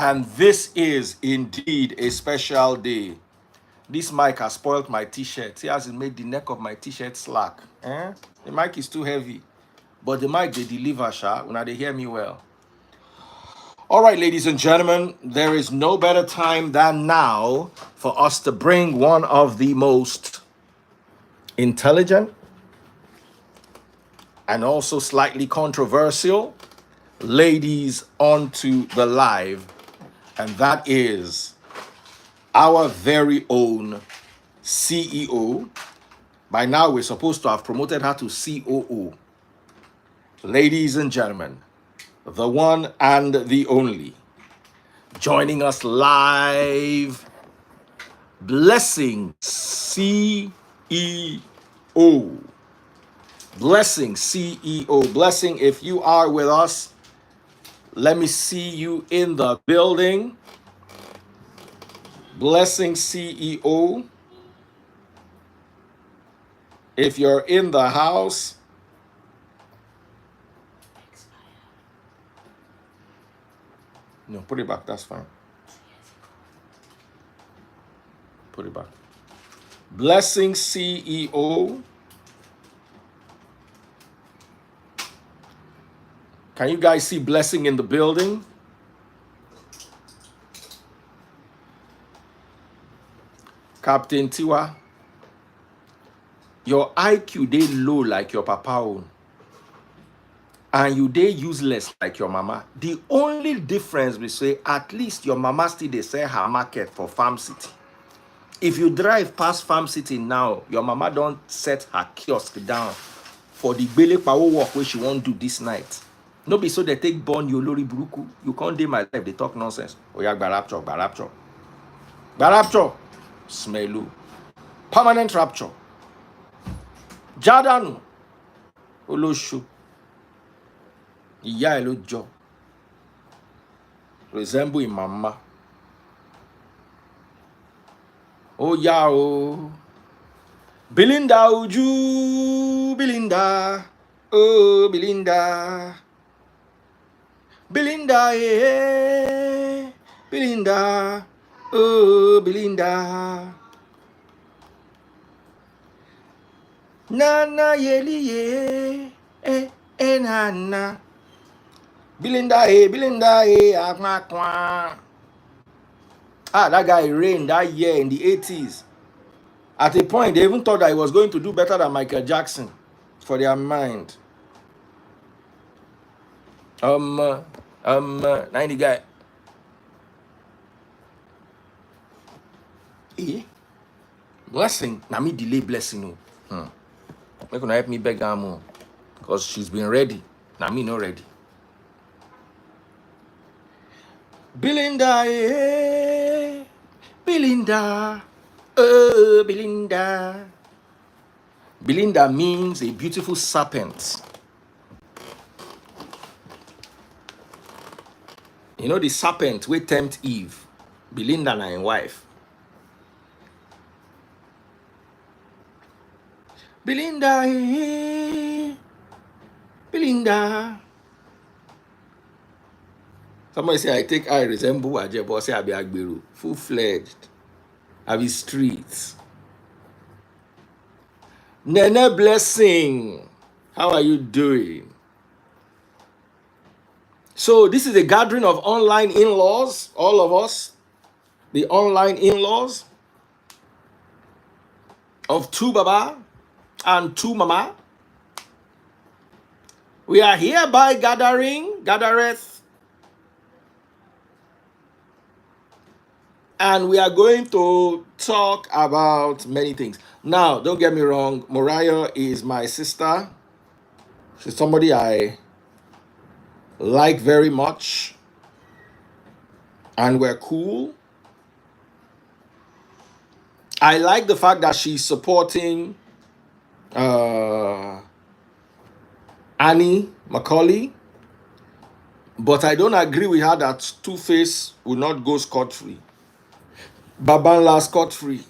And this is indeed a special day. This mic has spoiled my t-shirt. See, has it made the neck of my t-shirt slack. Eh? The mic is too heavy. But the mic they deliver, sha. Now they hear me well. All right, ladies and gentlemen, there is no better time than now for us to bring one of the most intelligent and also slightly controversial ladies onto the live, and that is our very own CEO. By now, we're supposed to have promoted her to COO. Ladies and gentlemen, the one and the only, joining us live, Blessing CEO. Blessing CEO. Blessing, if you are with us, let me see you in the building. Blessing CEO. If you're in the house, no, put it back. That's fine. Put it back. Blessing CEO. Can you guys see Blessing in the building? Captain Tiwa, your IQ they low like your papa own, and you they useless like your mama. The only difference we say, at least your mama still they sell her market for Farm City. If you drive past Farm City now, your mama don't set her kiosk down for the Bele Power walk where she won't do this night. No be so they take born you lori buruku. You can't do my life, they talk nonsense. Oh yeah, barapcho, barapcho. Barapcho. Smelu. Permanent rapture. Jadanu. Oloshu. Iya elojo. Resemble in mama. Oh yeah, oh. Belinda Uju. Belinda. Oh, Belinda. Belinda, eh. Belinda. Oh, Belinda. Nana yeli ye. Nana. Belinda, akmakwa. That guy reigned that year in the 80s. At a point, they even thought that he was going to do better than Michael Jackson for their mind. 90 guy. Blessing. Now me delay Blessing. Make gonna help me beg her more. Because she's been ready. Now me not ready. Belinda, eh. Belinda. Oh, Belinda. Belinda means a beautiful serpent. You know the serpent we tempt Eve. Belinda and her wife. Belinda, eh. Belinda. Somebody say I take I resemble Ajebo, say I be Agberu. Full-fledged. I be streets. Nene Blessing. How are you doing? So this is a gathering of online in-laws, all of us. The online in-laws of two Baba and two Mama. We are hereby gathereth, and we are going to talk about many things. Now, don't get me wrong, Moriah is my sister. She's somebody I like very much, and we're cool. I like the fact that she's supporting Annie Macaulay, but I don't agree with her that Two-Face will not go scot-free. Babanla scot-free.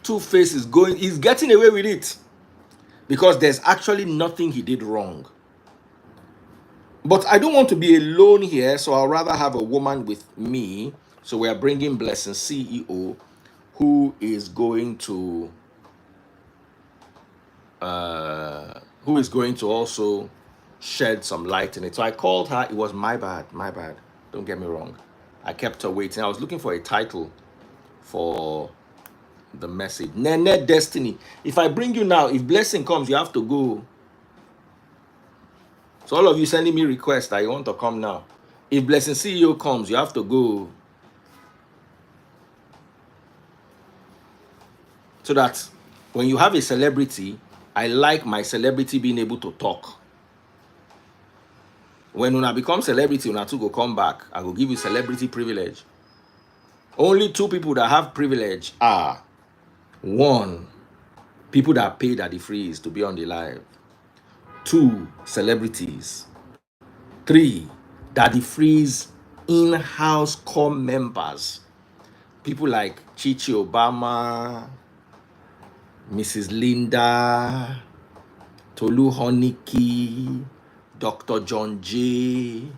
Two-Face is getting away with it because there's actually nothing he did wrong. But I don't want to be alone here, so I'll rather have a woman with me. So we are bringing Blessing CEO, who is going to also shed some light in it. So I called her. It was my bad, my bad. Don't get me wrong. I kept her waiting. I was looking for a title for the message. Nene Destiny. If I bring you now, if Blessing comes, you have to go. So all of you sending me requests that you want to come now. If Blessing CEO comes, you have to go. So that when you have a celebrity, I like my celebrity being able to talk. When una become celebrity, una two go come back. I will give you celebrity privilege. Only two people that have privilege are: one, people that paid at the freeze to be on the live; two, celebrities; three, that the freeze in-house core members. People like Chichi Obama, Mrs. Linda, Tolu Honiki, Dr. John J,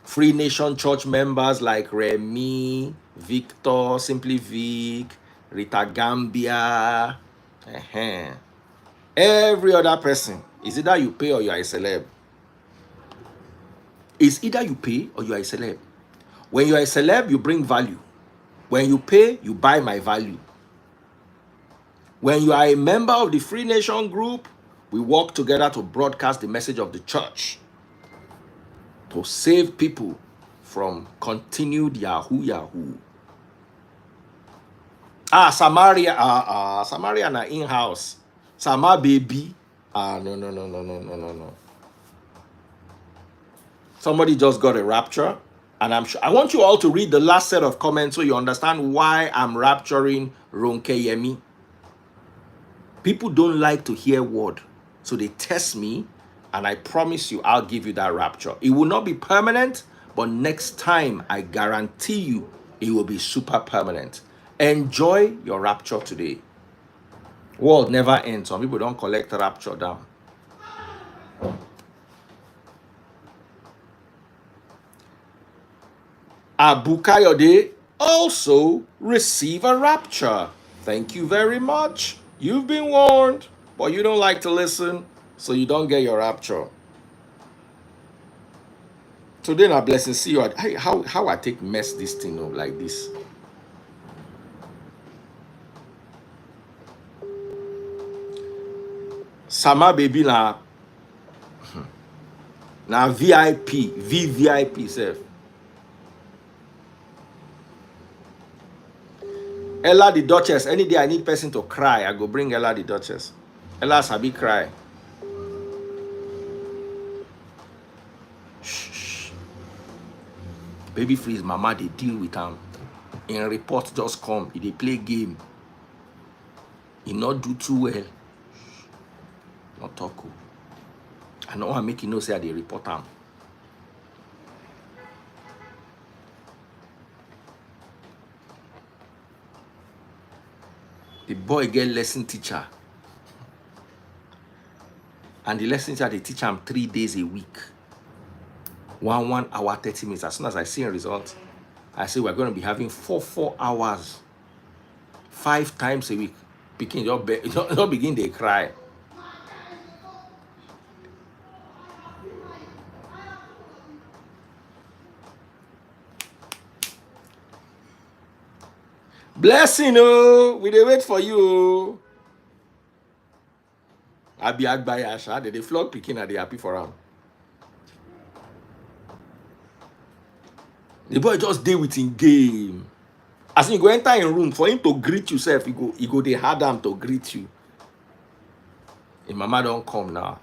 Free Nation Church members like Remy, Victor, Simply Vic, Rita Gambia, every other person. Is either you pay or you are a celeb. It's either you pay or you are a celeb. When you are a celeb, you bring value. When you pay, you buy my value. When you are a member of the Free Nation group, we work together to broadcast the message of the church, to save people from continued Yahoo. Samaria na in-house. Sama baby. No. Somebody just got a rapture, and I want you all to read the last set of comments so you understand why I'm rapturing Ronke Yemi. People don't like to hear word, so they test me, and I promise you I'll give you that rapture. It will not be permanent, but next time I guarantee you it will be super permanent. Enjoy your rapture today. World never ends. Some people don't collect rapture down. Abu Kayode also receive a rapture. Thank you very much. You've been warned, but you don't like to listen, so you don't get your rapture. Today, na Blessing. See you. How I take mess this thing up like this. Sama baby na VIP, VVIP self. Ella the Duchess. Any day I need person to cry, I go bring Ella the Duchess. Ella sabi cry. Shh. Baby freeze, mama, they deal with him. In report just come, they play game. He not do too well. Not talk. I know I make you know say they report him. The boy get lesson teacher. And the lesson teacher, they teach him 3 days a week. 1 hour, 30 minutes. As soon as I see a result, I say we're going to be having 4 hours. 5 times a week. Begin don't begin they cry. Blessing, oh, we dey wait for you. I be by Asha, they flog picking and they happy for him. The boy just deal with in game. As you go enter in room, for him to greet yourself, he go they hard him to greet you. His mama don't come now.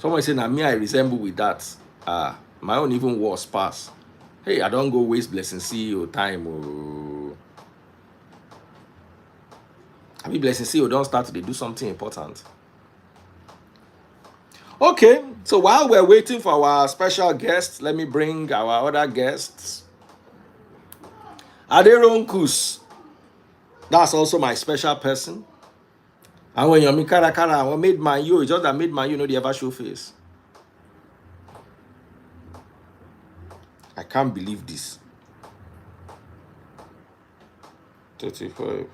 Someone say, now me I resemble with that. My own even worse pass. Hey, I don't go waste Blessing CEO time. Oh. I mean, Blessing CEO don't start to do something important. Okay, so while we're waiting for our special guests, let me bring our other guests. Aderonkus. That's also my special person. And when you're me kara, what made man you, it's just that made man you know they ever show face. I can't believe this. 35.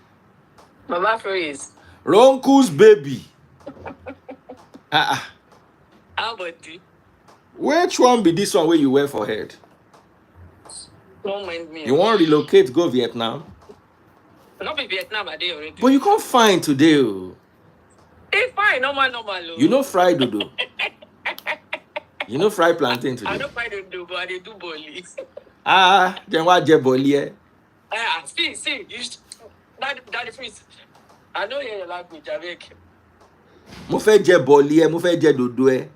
Mama freeze. Ronku's baby. How about you? Which one be this one where you wear for head? Don't mind me. You want to relocate, go Vietnam? Not be Vietnam, I did already. But you can't find today. It's fine, normal. You know fry dodo. You know fry plantain today. I don't fry dodo, but I do boli. Then what je boli eh? See, that is freeze. I know your language, avec. Mo fẹ́ jẹ boli eh, mo fẹ́ jẹ dodo eh.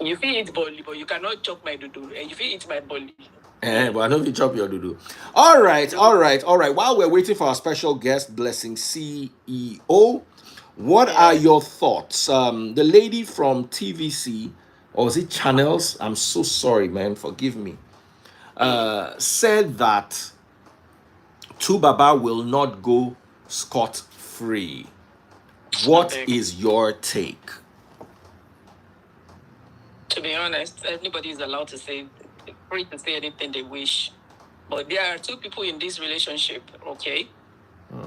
You feel eat boli, but you cannot chop my dodo, and you feel eat my boli. But I know if you chop your dodo. All right. While we're waiting for our special guest, Blessing CEO, what are your thoughts? The lady from TVC, or is it Channels? I'm so sorry, man. Forgive me. Said that Baba will not go scot-free. What is your take? To be honest, everybody is allowed to say, free to say anything they wish. But there are two people in this relationship, okay?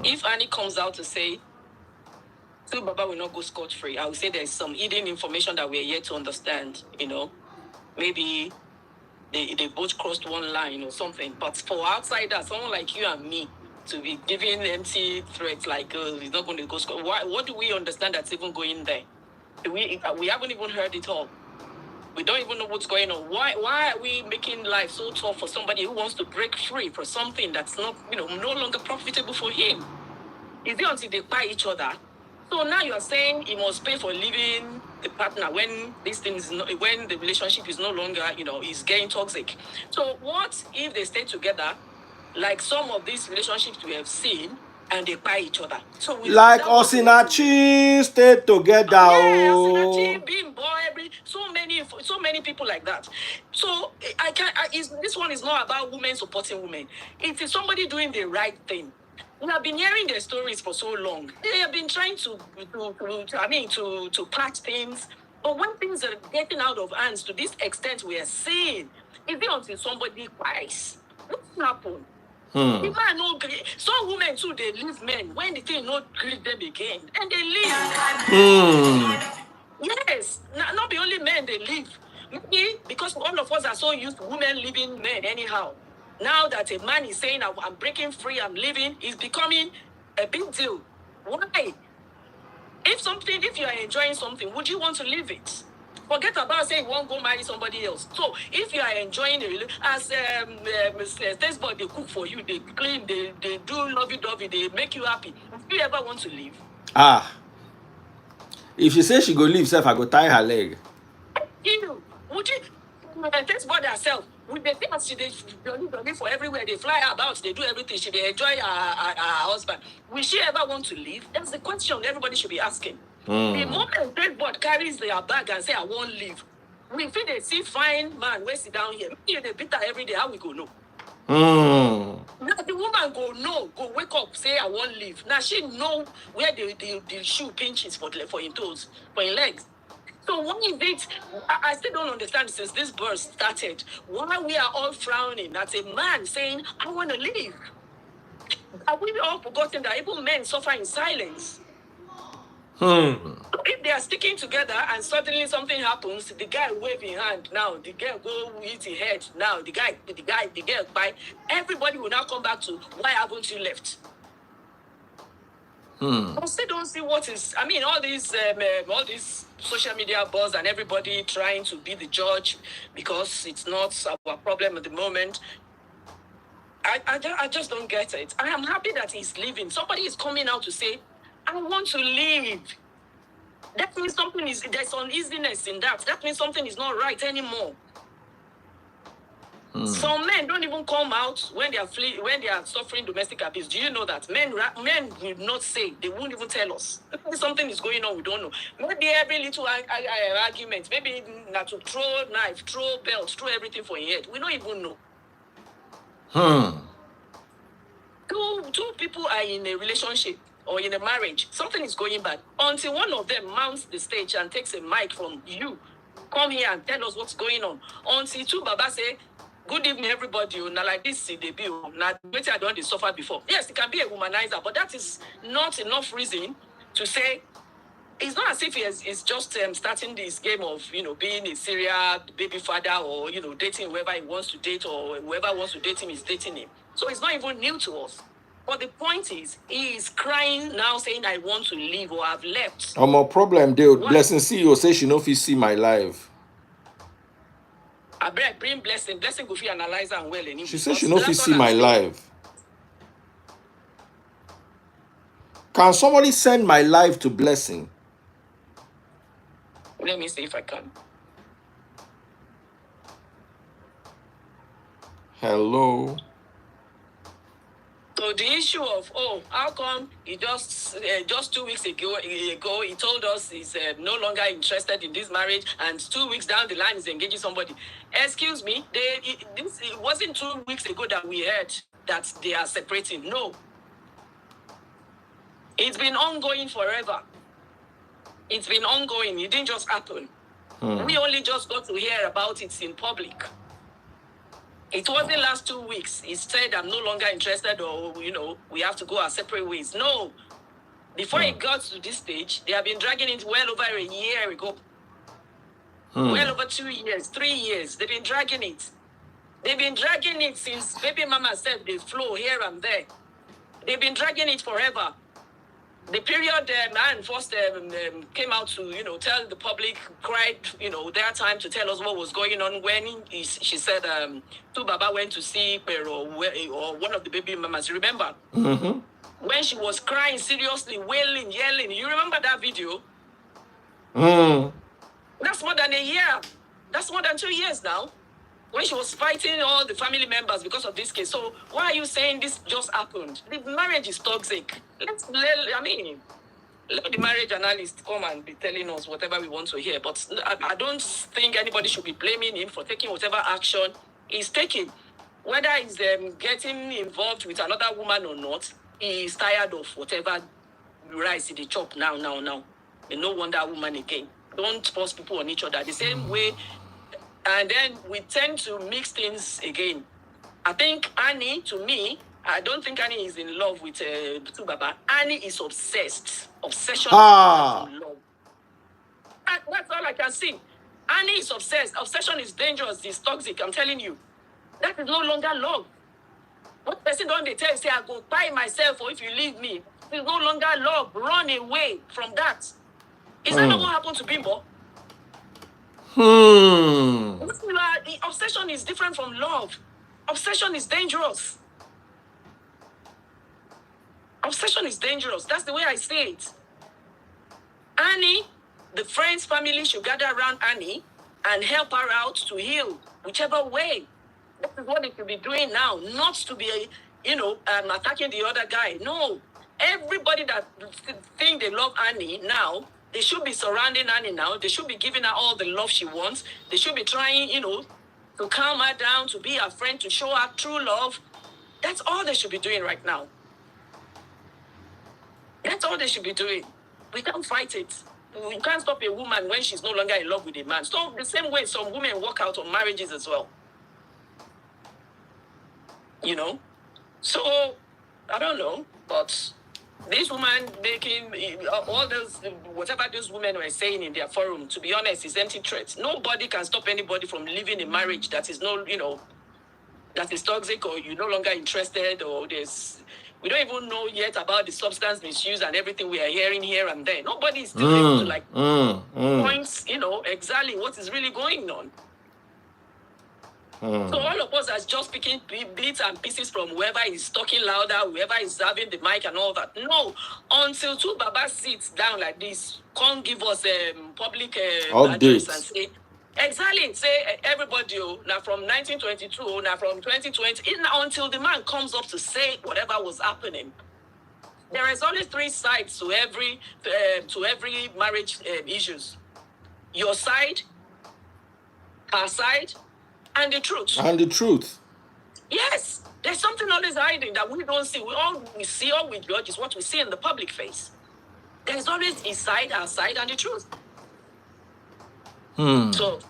If Annie comes out to say, Baba will not go scot-free, I would say there's some hidden information that we're yet to understand, you know? Maybe they both crossed one line or something. But for outsiders, someone like you and me, to be giving empty threats like, he's not going to go scot-free. What do we understand that's even going there? We haven't even heard it all. We don't even know what's going on. Why are we making life so tough for somebody who wants to break free for something that's not, no longer profitable for him? Is it until they buy each other? So now you're saying he must pay for leaving the partner when when the relationship is no longer, is getting toxic. So what if they stay together, like some of these relationships we have seen, and they buy each other? So like Osinachi stayed together. Yeah, Osinachi, Bimbo, so many people like that. So this one is not about women supporting women. It is somebody doing the right thing. We have been hearing their stories for so long. They have been trying to patch things. But when things are getting out of hands to this extent we are seeing, is it until somebody cries? What's happened? The man no agree. Some women too, they leave men when the thing not greet them again. And they leave. Yes. Not the only men they leave. Maybe because all of us are so used to women leaving men anyhow. Now that a man is saying, I'm breaking free, I'm leaving, it's becoming a big deal. Why? If you are enjoying something, would you want to leave it? Forget about saying you won't go marry somebody else. So if you are enjoying as Tasteboard, they cook for you, they clean, they do lovey-dovey, they make you happy. Do you ever want to leave? If she says she go leave, self, I go tie her leg. Would you Tasteboard herself? With the things she they for everywhere, they fly about, they do everything, she they enjoy her husband. Will she ever want to leave? That's the question everybody should be asking. The moment Tasteboard carries their bag and say, I won't leave, we feel they see fine man, we sit down here. Maybe they beat her every day, how we go know? Now the woman go wake up, say I won't leave. Now she know where the shoe pinches for him toes, for his legs. So why is it? I still don't understand since this burst started. Why we are all frowning at a man saying, I want to leave. Are we all forgotten that even men suffer in silence? If they are sticking together and suddenly something happens, the guy wave his hand now, the girl go hit his head now, the girl bye. Everybody will now come back to why haven't you left? I still don't see what is. I mean, all these social media buzz and everybody trying to be the judge because it's not our problem at the moment. I just don't get it. I am happy that he's leaving. Somebody is coming out to say, I want to leave. That means there's uneasiness in that. That means something is not right anymore. Some men don't even come out when they are suffering domestic abuse. Do you know that men will not say? They won't even tell us. Something is going on. We don't know. Maybe every little argument. Maybe not to throw knife, throw belt, throw everything for your head. We don't even know. Two people are in a relationship. or in a marriage, something is going bad. Until one of them mounts the stage and takes a mic from you, come here and tell us what's going on. Until two Baba say, good evening, everybody. Now, like this, they be now. Wait, I don't suffer before. Yes, it can be a womanizer, but that is not enough reason to say. It's not as if he's just starting this game of, being a serial baby father or, dating whoever he wants to date or whoever wants to date him is dating him. So it's not even new to us. But the point is, he is crying now saying, I want to leave or I've left. My problem, dude. Blessing CEO say she no fit see my live. I bring Blessing. Blessing go fit analyze and well. She said she no fit see my live. Can somebody send my live to Blessing? Let me see if I can. Hello. So the issue of, how come he just 2 weeks ago he told us he's no longer interested in this marriage, and 2 weeks down the line he's engaging somebody. Excuse me, it wasn't 2 weeks ago that we heard that they are separating. No. It's been ongoing forever. It's been ongoing. It didn't just happen. We only just got to hear about it in public. It wasn't last 2 weeks. He said, I'm no longer interested, or, we have to go our separate ways. No. Before it got to this stage, they have been dragging it well over a year ago. Well over 2 years, 3 years. They've been dragging it. They've been dragging it since baby mama said they flow here and there. They've been dragging it forever. The period man first came out to, tell the public, cried, their time to tell us what was going on when she said two Baba went to see Pero or one of the baby mamas. Remember? When she was crying seriously, wailing, yelling. You remember that video? That's more than a year. That's more than 2 years now. When she was fighting all the family members because of this case. So why are you saying this just happened? The marriage is toxic. Let the marriage analyst come and be telling us whatever we want to hear. But I don't think anybody should be blaming him for taking whatever action he's taking. Whether he's getting involved with another woman or not, he is tired of whatever rice he chop now. And no wonder woman again. Don't force people on each other. The same way. And then we tend to mix things again. I think Annie, to me, I don't think Annie is in love with Two Baba. Annie is obsessed. Obsession is love. That's all I can see. Annie is obsessed. Obsession is dangerous. It's toxic. I'm telling you. That is no longer love. What person don't they tell you, say, I go buy myself, or if you leave me, it's no longer love. Run away from that. Is that not what happened to Bimbo? The obsession is different from love. Obsession is dangerous. Obsession is dangerous. That's the way I say it. Annie, the friends, family should gather around Annie and help her out to heal, whichever way. That is what they should be doing now, not to be, attacking the other guy. No. Everybody that think they love Annie now, they should be surrounding Annie now. They should be giving her all the love she wants. They should be trying, to calm her down, to be her friend, to show her true love. That's all they should be doing right now. That's all they should be doing. We can't fight it. We can't stop a woman when she's no longer in love with a man. So the same way some women walk out on marriages as well. So, I don't know, but this woman making all those, whatever those women were saying in their forum, to be honest, is empty threats. Nobody can stop anybody from living a marriage that is that is toxic, or you're no longer interested, or we don't even know yet about the substance misuse and everything we are hearing here and there. Nobody is still able to points, exactly what is really going on. So all of us are just picking bits and pieces from whoever is talking louder, whoever is having the mic and all that. No, until Two Baba sits down like this, can't give us a public address and say, exactly, say everybody, now from 1922, now from 2020, until the man comes up to say whatever was happening. There is only 3 sides to every marriage issues. Your side, her side, and the truth. Yes, there's something always hiding that we don't see. All we judge is what we see in the public face. There's always his side, our side, and the truth. So,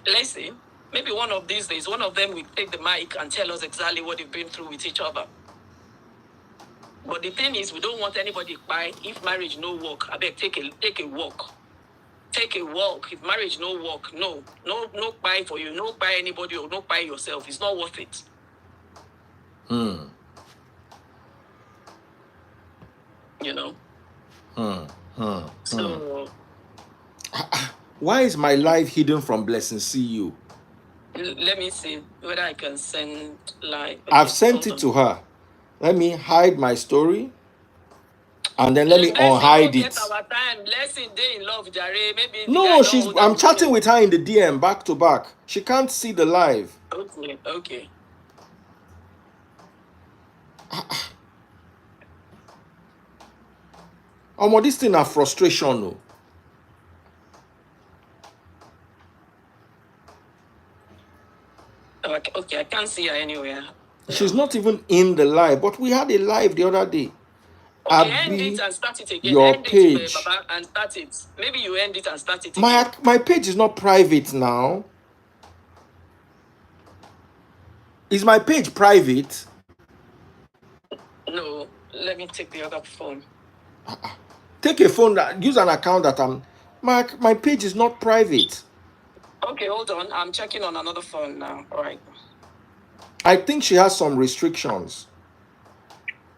let's see. Maybe one of these days, one of them will take the mic and tell us exactly what they've been through with each other. But the thing is, we don't want anybody to buy. If marriage no work, I beg take a walk. Take a walk. If marriage no work, no buy for you, no buy anybody or no buy yourself. It's not worth it. You know. So why is my life hidden from Blessing CEO? let me see whether I can send live. Okay, I've sent it to her. Let me hide my story. And then let me unhide it. Our time. Blessing day in love, Jare. Maybe No, I'm chatting with her in the DM back to back. She can't see the live. Okay. This thing a frustration, no. Okay, I can't see her anywhere. She's not even in the live, but we had a live the other day. Okay, end it and start it again. Your end page. It, Baba, and start it. Maybe you end it and start it again. My page is not private now. Is my page private? No, let me take the other phone. Take a phone, use an account that my page is not private. Okay, hold on. I'm checking on another phone now. All right. I think she has some restrictions.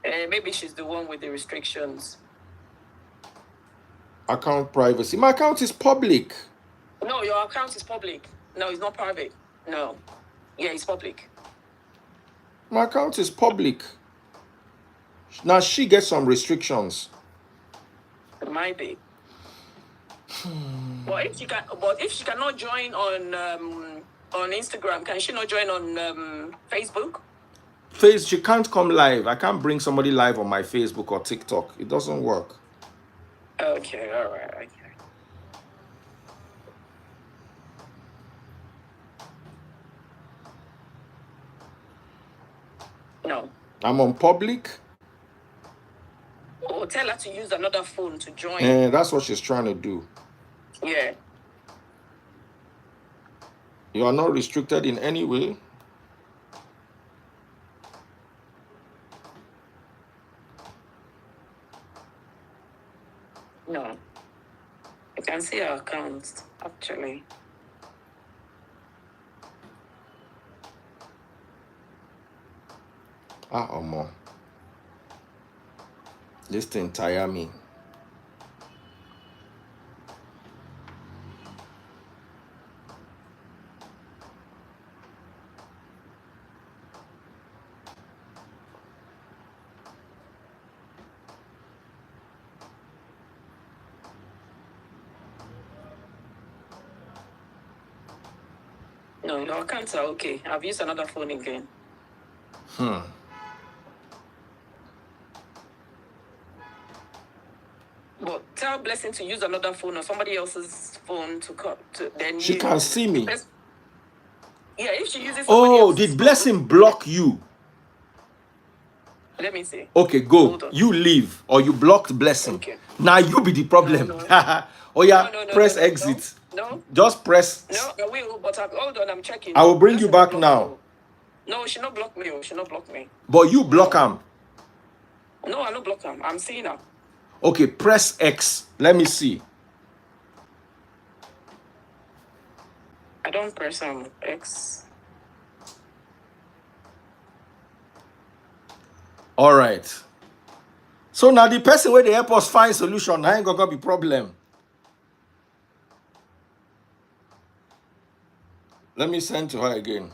Maybe she's the one with the restrictions. Account privacy. My account is public. No, your account is public. No, it's not private. No. Yeah, it's public. My account is public. Now she gets some restrictions. It might be. But if she cannot join on Instagram, can she not join on Facebook? She can't come live. I can't bring somebody live on my Facebook or TikTok. It doesn't work. Okay, all right, okay. No. I'm on public. Oh, tell her to use another phone to join. That's what she's trying to do. Yeah. You are not restricted in any way. No. You can see our accounts, actually. Omo. This thing tire me. No, your accounts are okay. I've used another phone again. But tell Blessing to use another phone or somebody else's phone to come to then she can see me. Yeah, if she uses somebody else's did Blessing block you? Let me see. Okay, go. You leave or you blocked Blessing. Okay. Now you be the problem. No. Oh yeah, No, press exit. No. Just press. No, I will, but hold on, I'm checking. I will bring you back now. No, she not block me. She not block me. But you block him. No, I not block him. I'm seeing her. Okay, press X. Let me see. I don't press X. All right. So now the person where they help us find solution, I ain't gonna be problem. Let me send to her again.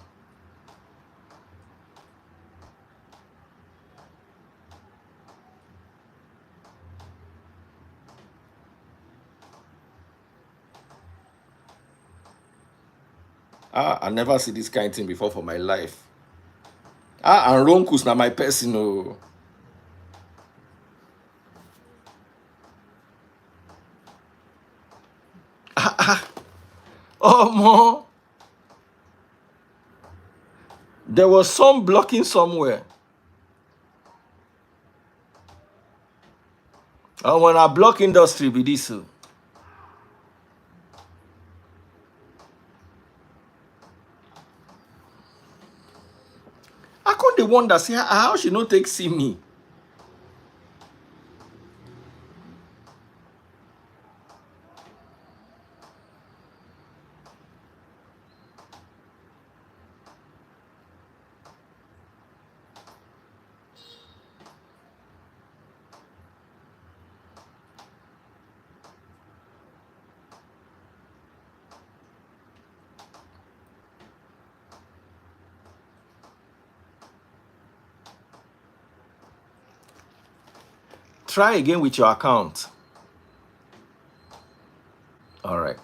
I never see this kind of thing before for my life. And Ronkus na my person. Oh, more. There was some blocking somewhere. And when I block industry with this, I couldn't wonder, say, how she not take see me? Try again with your account. All right.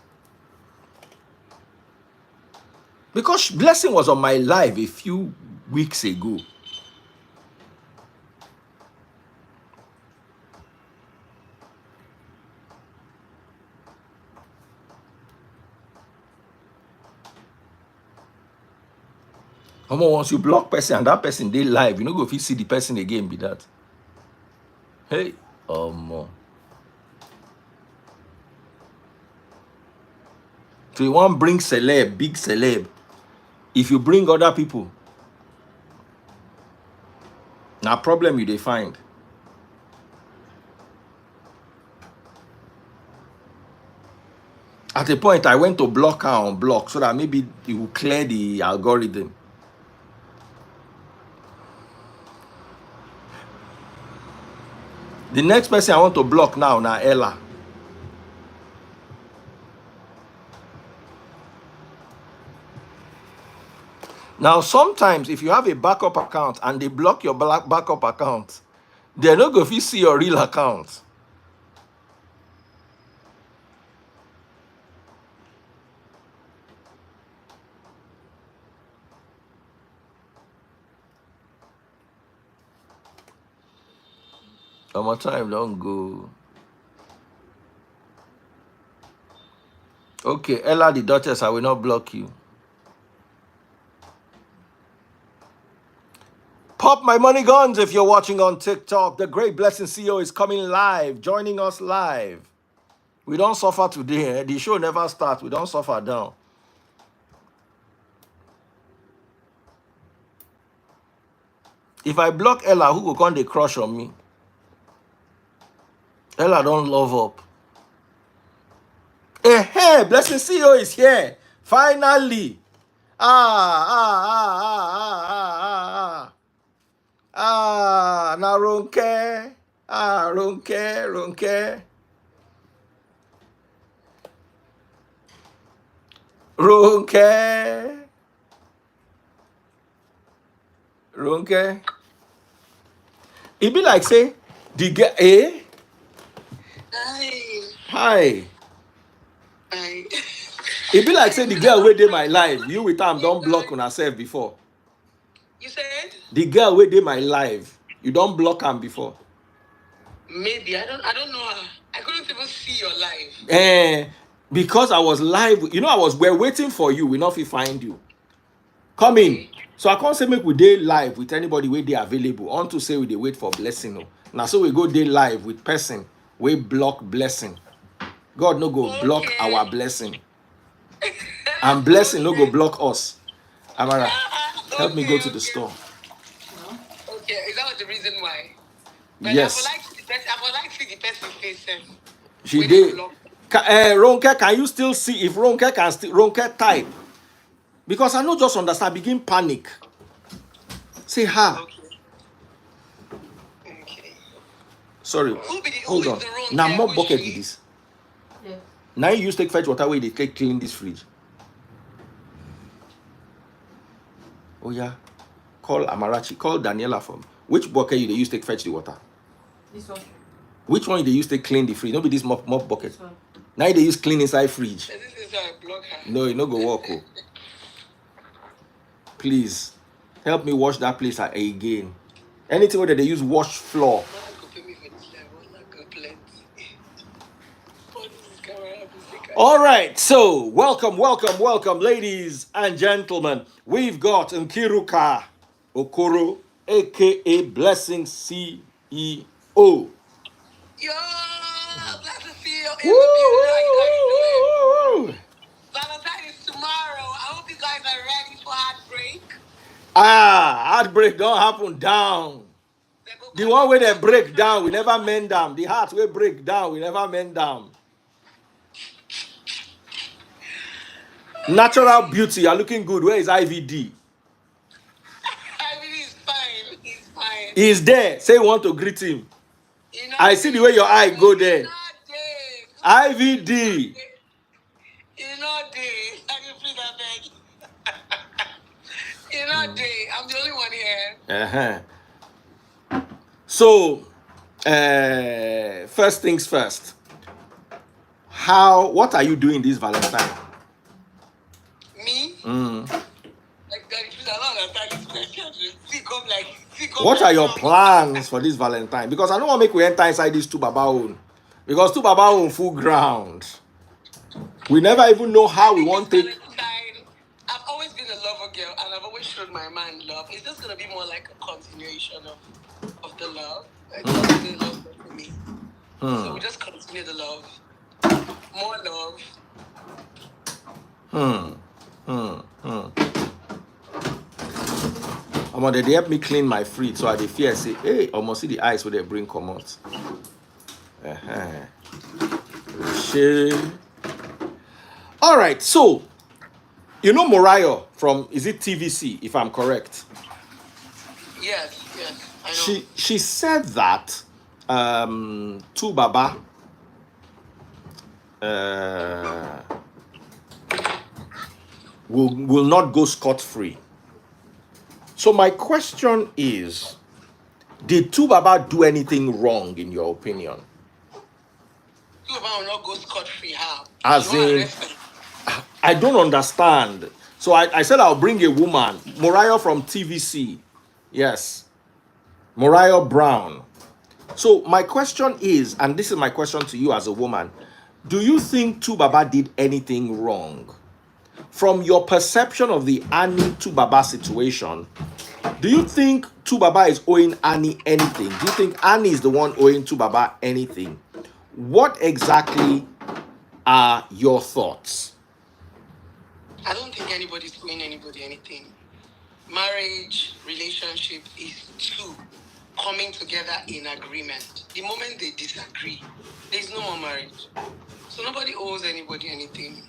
Because Blessing was on my live a few weeks ago. Once you block person and that person they live, you know go if you see the person again be that. Hey, so you want bring celeb, big celeb. If you bring other people, now problem you they find. At a point, I went to block her on block so that maybe it will clear the algorithm. The next person I want to block now Ella. Now, sometimes if you have a backup account and they block your backup account, they're not going to see your real account. My time don't go. Okay, Ella the Duchess, I will not block you. Pop my money guns if you're watching on TikTok. The Great Blessing CEO is coming live, joining us live. We don't suffer today. The show never starts. We don't suffer down. If I block Ella, who will come they crush on me? Ella don't love up. Hey, Blessing CEO is here. Finally. Now Ronke. Ronke. It be like say the girl Hi. It be like say the girl wey dey my live. You with am don't block on herself before. You said? The girl wey dey my live. You don't block am before. Maybe. I don't know. I couldn't even see your live. Because I was live. You know, we're waiting for you. We not fit find you. Come in. So I can't say make we dey live with anybody where they available. On to say we dey wait for Blessing. No. Now so we go dey live with person we block Blessing. God no go block our Blessing. And Blessing no go block us. Amara, help me go to the store. Okay, is that the reason why? But Yes. I would like to see the person face. She did. Ronke, can you still see if Ronke can still Ronke type? Because I no just understand, begin panic. Say ha. Okay. Sorry. Hold on. Now more bucket with this. Yeah. Now you use take fetch water where they take clean this fridge. Oh yeah. Call Amarachi. Call Daniela from. Which bucket you they use take fetch the water? This one. Which one they use to clean the fridge? Not be this mop bucket. Now they use clean inside fridge. This is a blocker. No, you no go walk. Oh. Please help me wash that place again. Anything where they use wash floor. All right, so welcome, ladies and gentlemen. We've got Nkiruka Okoro, aka Blessing CEO. Yo, glad to see you in the building. How you guys doing? Valentine is tomorrow. I hope you guys are ready for heartbreak. Heartbreak don't happen down. The one where they break down, we never mend them. The heart will break down, we never mend them. Natural beauty, you're looking good. Where is IVD? IVD is fine. He's fine. He's there. Say you want to greet him. I see the way your eye go there. IVD. You're not there. I can please that beg. You're not there. I'm the only one here. So, first things first. What are you doing this Valentine? Me? What are your plans for this Valentine? Because I don't want to make we enter inside this two baba own. Because two baba own full ground. We never even know how we want to take. I've always been a lover girl, and I've always showed my man love. It's just gonna be more like a continuation of the love. It's always been love for me. So we just continue the love. More love. They help me clean my fridge, so I dey fear say, hey, almost see the ice where they bring come out. All right, so you know Moriah from, is it TVC, if I'm correct? Yes, I know. She said that Tu Baba will not go scot-free. So my question is, did Tu Baba do anything wrong in your opinion? Tu Baba will not go scot-free, how? As in, I don't understand. So I said I'll bring a woman, Moriah from TVC. Yes, Moriah Brown. So my question is, and this is my question to you as a woman, do you think Tu Baba did anything wrong? From your perception of the Annie Tu Baba situation, do you think Tu Baba is owing Annie anything? Do you think Annie is the one owing Tu Baba anything? What exactly are your thoughts? I don't think anybody's owing anybody anything. Marriage, relationship is two coming together in agreement. The moment they disagree, there's no more marriage. So nobody owes anybody anything.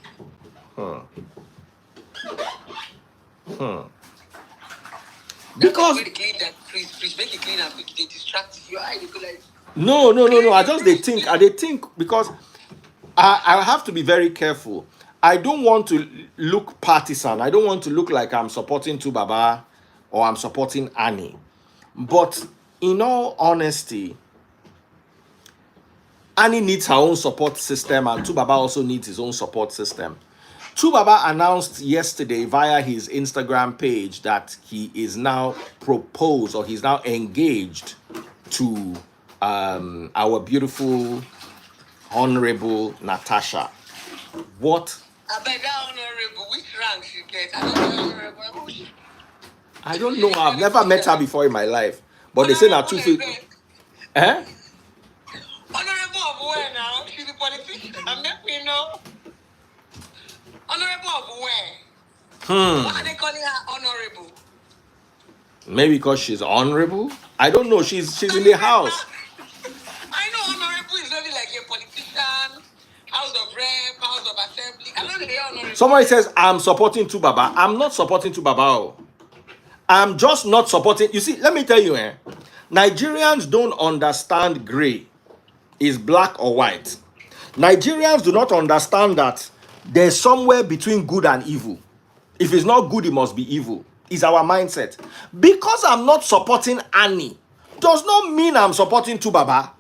Because please make it clean and quick. They distract your eye. They go like, no. I think because I have to be very careful. I don't want to look partisan. I don't want to look like I'm supporting Tu Baba or I'm supporting Annie. But in all honesty, Annie needs her own support system and Tu Baba also needs his own support system. Tu Baba announced yesterday via his Instagram page that he is now proposed, or he's now engaged to our beautiful Honorable Natasha. What? I beg that honorable. Which rank she get? I don't know honorable. I don't know. I've never met her before in my life. But they say now two feet. Honorable of where now? She's a politician. Let me know. Honorable of where? Why are they calling her honorable? Maybe because she's honorable? I don't know. She's in the house. I know honorable is only like a politician, House of Rep, House of Assembly. I know they're honorable. Somebody says, I'm supporting Tu Baba. I'm not supporting Tu Baba. I'm just not supporting. You see, let me tell you, Nigerians don't understand gray is black or white. Nigerians do not understand that there's somewhere between good and evil. If it's not good, it must be evil. Is our mindset. Because I'm not supporting Annie does not mean I'm supporting Tu Baba.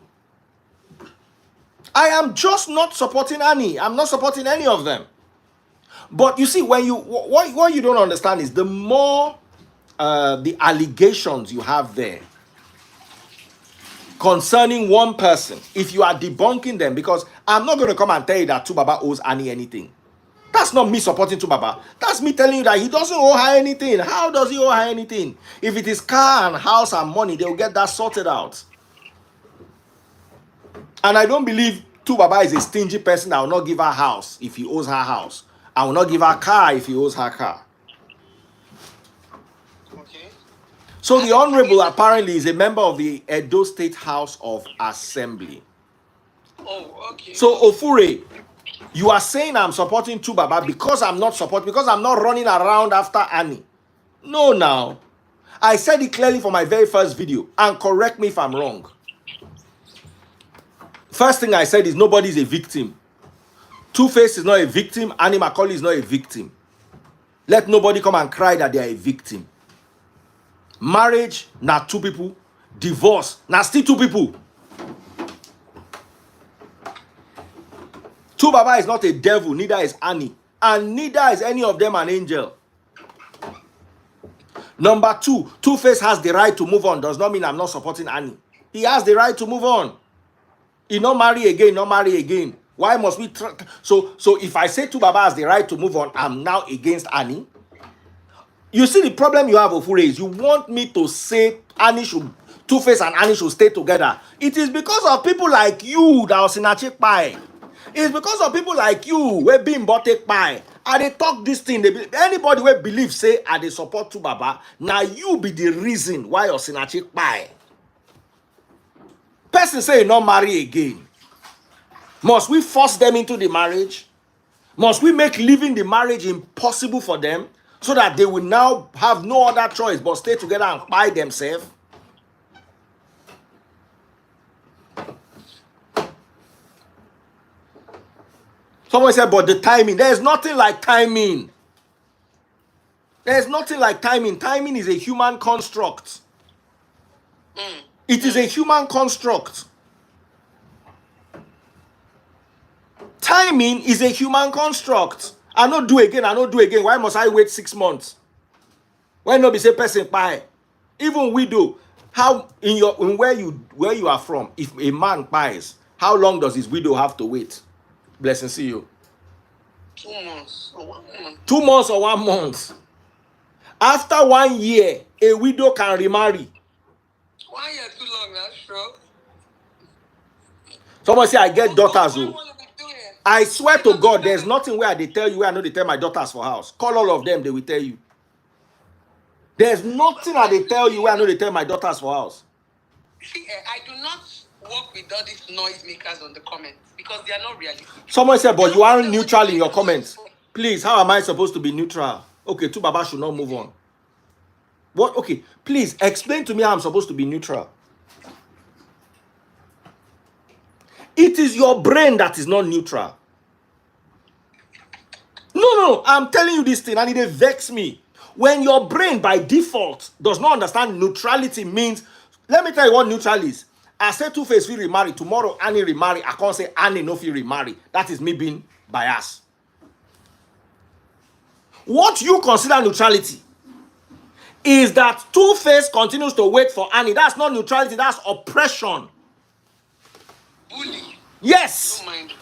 I am just not supporting Annie. I'm not supporting any of them. But you see, when what you don't understand is the more the allegations you have there concerning one person, if you are debunking them, because I'm not going to come and tell you that Tubaba owes Annie anything. That's not me supporting Tubaba. That's me telling you that he doesn't owe her anything. How does he owe her anything? If it is car and house and money, they'll get that sorted out. And I don't believe Tubaba is a stingy person that will not give her house if he owes her house. I will not give her car if he owes her car. Okay. So the Honorable apparently is a member of the Edo State House of Assembly. Oh, okay. So Ofure, you are saying I'm supporting Tubaba because I'm not running around after Annie. No, now. I said it clearly for my very first video, and correct me if I'm wrong. First thing I said is nobody's a victim. Two-Face is not a victim. Annie Macaulay is not a victim. Let nobody come and cry that they are a victim. Marriage, now 2 people. Divorce, now still 2 people. Tubaba is not a devil, neither is Annie. And neither is any of them an angel. Number 2, Two-Face has the right to move on. Does not mean I'm not supporting Annie. He has the right to move on. He not marry again. Why must we? So if I say Tubaba has the right to move on, I'm now against Annie. You see the problem you have, Ofure, is you want me to say Two-Face and Annie should stay together. It is because of people like you that was in a chick pie. It's because of people like you where being bought take pie. And they talk this thing. Anybody who believes say and they support Tubaba, now you be the reason why you're in a chick pie. Person say you not marry again. Must we force them into the marriage? Must we make living the marriage impossible for them so that they will now have no other choice but stay together and buy themselves? Someone said, but the timing. There's nothing like timing. There's nothing like timing. Timing is a human construct. It is a human construct. Timing is a human construct. I not do again. Why must I wait 6 months? Why not be say person pie? Even widow. How in where you are from, if a man buys, how long does his widow have to wait? Blessing, see you. 2 months or 1 month. 2 months or 1 month. After 1 year, a widow can remarry. 1 year too long, that's true. Someone say I get daughters. I swear to God, there's nothing where they tell you where I know they tell my daughters for house. Call all of them, they will tell you. There's nothing that they tell you where I know they tell my daughters for house. See, I do not work with all these noisemakers on the comments because they are not realistic. Someone said, but you aren't neutral in your comments. Please, how am I supposed to be neutral? Okay, Tubaba should not move on. What? Okay, please explain to me how I'm supposed to be neutral. It is your brain that is not neutral. No, I'm telling you this thing and it vexes me. When your brain by default does not understand neutrality means, let me tell you what neutral is. I say Two-Face will remarry, tomorrow Annie remarry, I can't say Annie no fit remarry. That is me being biased. What you consider neutrality is that Two-Face continues to wait for Annie. That's not neutrality, that's oppression. Bully. Yes. Don't mind.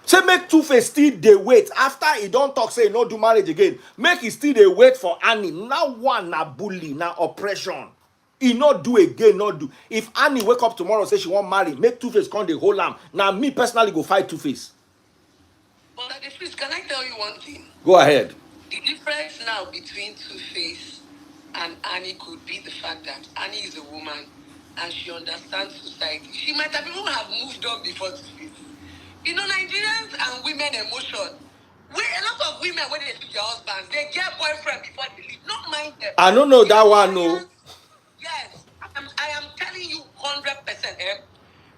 Say make Two-Face still dey wait. After he don't talk, say no do marriage again. Make he still dey wait for Annie. Now one na bully, na oppression. He not do again, not do. If Annie wake up tomorrow say she won't marry, make Two-Face come dey hold am. Now me personally go fight Two-Face. But at the first, can I tell you one thing? Go ahead. The difference now between Two-Face and Annie could be the fact that Annie is a woman and she understands society. She might have even have moved on before Two-Face. You know, Nigerians and women emotion. A lot of women, when they see their husbands, they get boyfriend before they leave. Not mind them. I don't know that one, no. Yes, I am telling you 100%.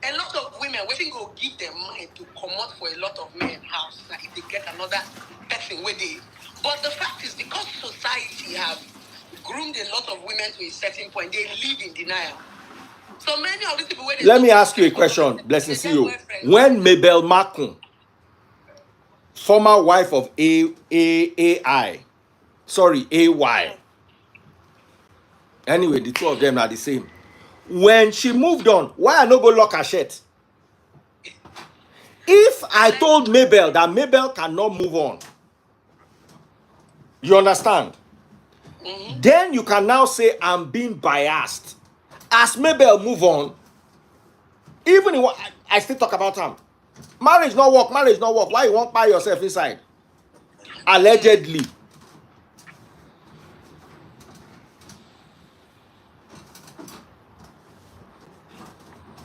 A lot of women waiting go give them mind to come out for a lot of men house. Like if they get another person where they. But the fact is, because society have groomed a lot of women to a certain point, they live in denial. So many of these people. Let me ask you a question, Blessing CEO. When Mabel Makun, former wife of AY, anyway, the two of them are the same. when she moved on, why I no go lock her shirt? If I told Mabel that Mabel cannot move on, you understand? Then you can now say I'm being biased. As Mabel move on, even if I still talk about him. Marriage not work, marriage not work. Why you won't buy yourself inside? Allegedly.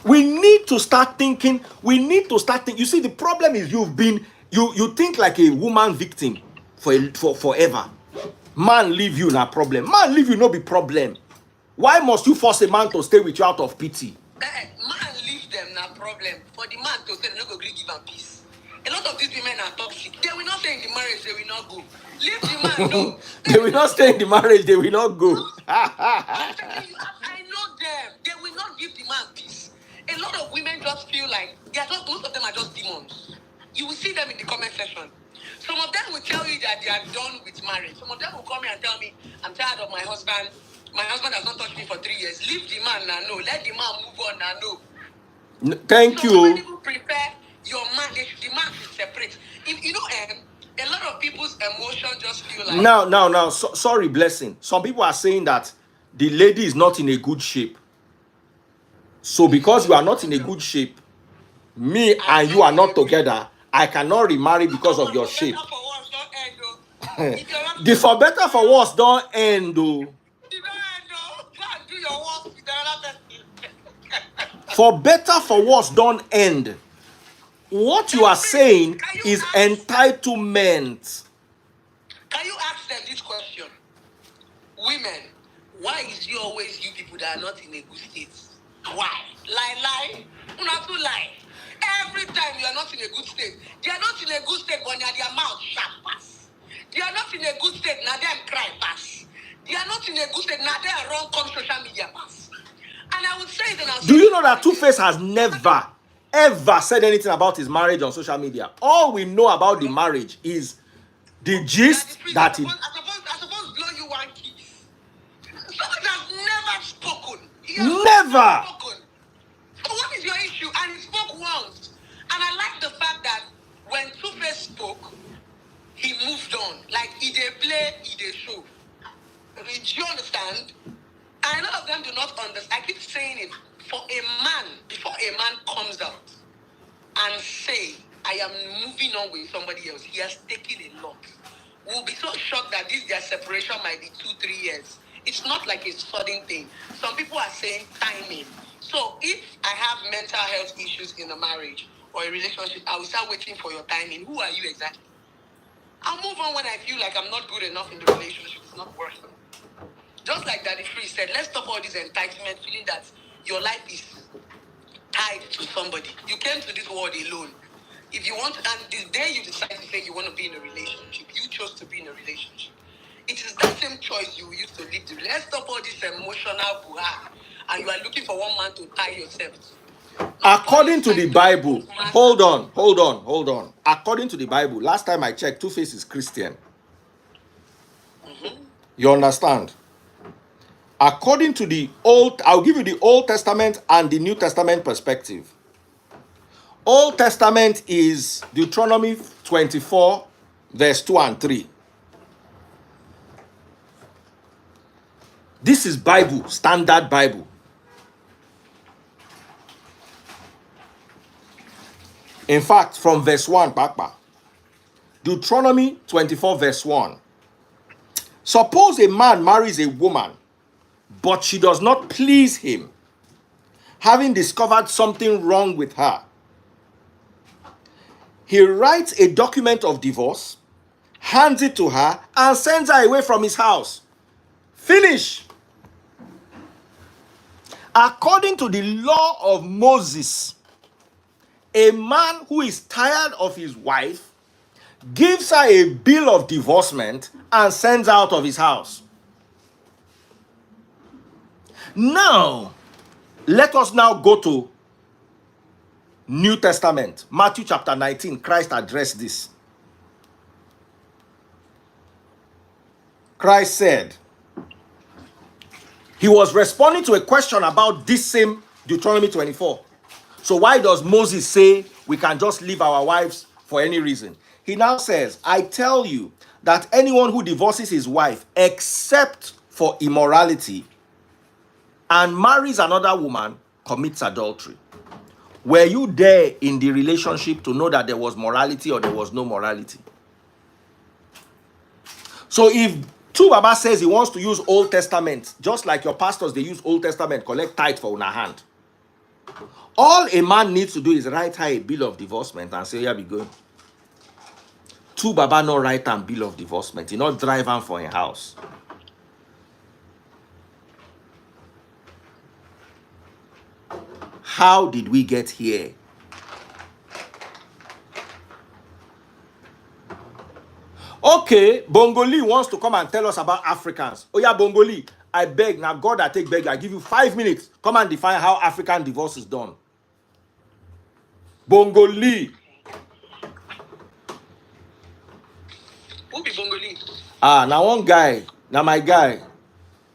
We need to start thinking. You see, the problem is you think like a woman victim for forever. Man leave you na problem. Man leave you no be problem. Why must you force a man to stay with you out of pity? Man leave them na problem. For the man to say they no go gree give am peace. A lot of these women are toxic. They will not stay in the marriage, they will not go. Leave the man, no. They will not stay in the marriage, they will not go. I'm telling you, I know them. They will not give the man peace. A lot of women just feel like most of them are just demons. You will see them in the comment section. Some of them will tell you that they are done with marriage. Some of them will come here and tell me, I'm tired of my husband. My husband has not touched me for 3 years. Leave the man now, no. Let the man move on now, no. Thank you. Some people prepare your man, the man should separate. A lot of people's emotions just feel like... Now, sorry, Blessing. Some people are saying that the lady is not in a good shape. So because you are not in a good shape, me and you are not together, I cannot remarry because of your shape. The for better for worse don't end, though. For better for worse don't end. What you are saying is entitlement. Can you ask them this question? Women, why is you always you people that are not in a good state? Why? Lie. Not to lie. Every time you are not in a good state. They are not in a good state, but their mouth sharp pass. They are not in a good state, now them cry pass. They are not in a good state, now they are wrong come social media pass. And I would say that... Do you know that Two-Face has never, ever said anything about his marriage on social media? All we know about the marriage is the gist that he... I suppose blow you one kiss. Someone has never spoken. Never spoken. So what is your issue? And he spoke once. And I like the fact that when Two-Face spoke, he moved on. Like, he dey play, he dey show. Do you understand? And a lot of them do not understand. I keep saying it. For a man, before a man comes out and say, I am moving on with somebody else, he has taken a lot. We'll be so shocked that their separation might be 2-3 years. It's not like a sudden thing. Some people are saying timing. So if I have mental health issues in a marriage or a relationship, I will start waiting for your timing. Who are you exactly? I'll move on when I feel like I'm not good enough in the relationship. It's not worth it. Just like Daddy Free said, let's stop all this entitlement, feeling that your life is tied to somebody. You came to this world alone. If you want, and the day you decide to say you want to be in a relationship, you chose to be in a relationship. It is that same choice you used to live. Let's stop all this emotional buha, and you are looking for one man to tie yourself to. According to the Bible, hold on. According to the Bible, last time I checked, Two-Face is Christian. You understand? According to the I'll give you the Old Testament and the New Testament perspective. Old Testament is Deuteronomy 24, verse 2 and 3. This is Bible, standard Bible. In fact, from verse 1, Papa. Deuteronomy 24, verse 1. Suppose a man marries a woman, but she does not please him, having discovered something wrong with her. He writes a document of divorce, hands it to her, and sends her away from his house. Finish. According to the law of Moses, a man who is tired of his wife gives her a bill of divorcement and sends her out of his house. Now, let us now go to New Testament. Matthew chapter 19, Christ addressed this. Christ said, He was responding to a question about this same Deuteronomy 24. So why does Moses say we can just leave our wives for any reason? He now says, I tell you that anyone who divorces his wife except for immorality and marries another woman commits adultery. Were you there in the relationship to know that there was morality or there was no morality? So if Baba says he wants to use Old Testament, just like your pastors, they use Old Testament, collect tithe for una hand. All a man needs to do is write her a bill of divorcement and say, yeah, be going. Baba not write a bill of divorcement. He not drive him for a house. How did we get here? Okay, Bongoli wants to come and tell us about Africans. Oh yeah, Bongoli, I beg, now God I take beg, I give you 5 minutes. Come and define how African divorce is done. Bongoli. Who be Bongoli? Now one guy, now my guy,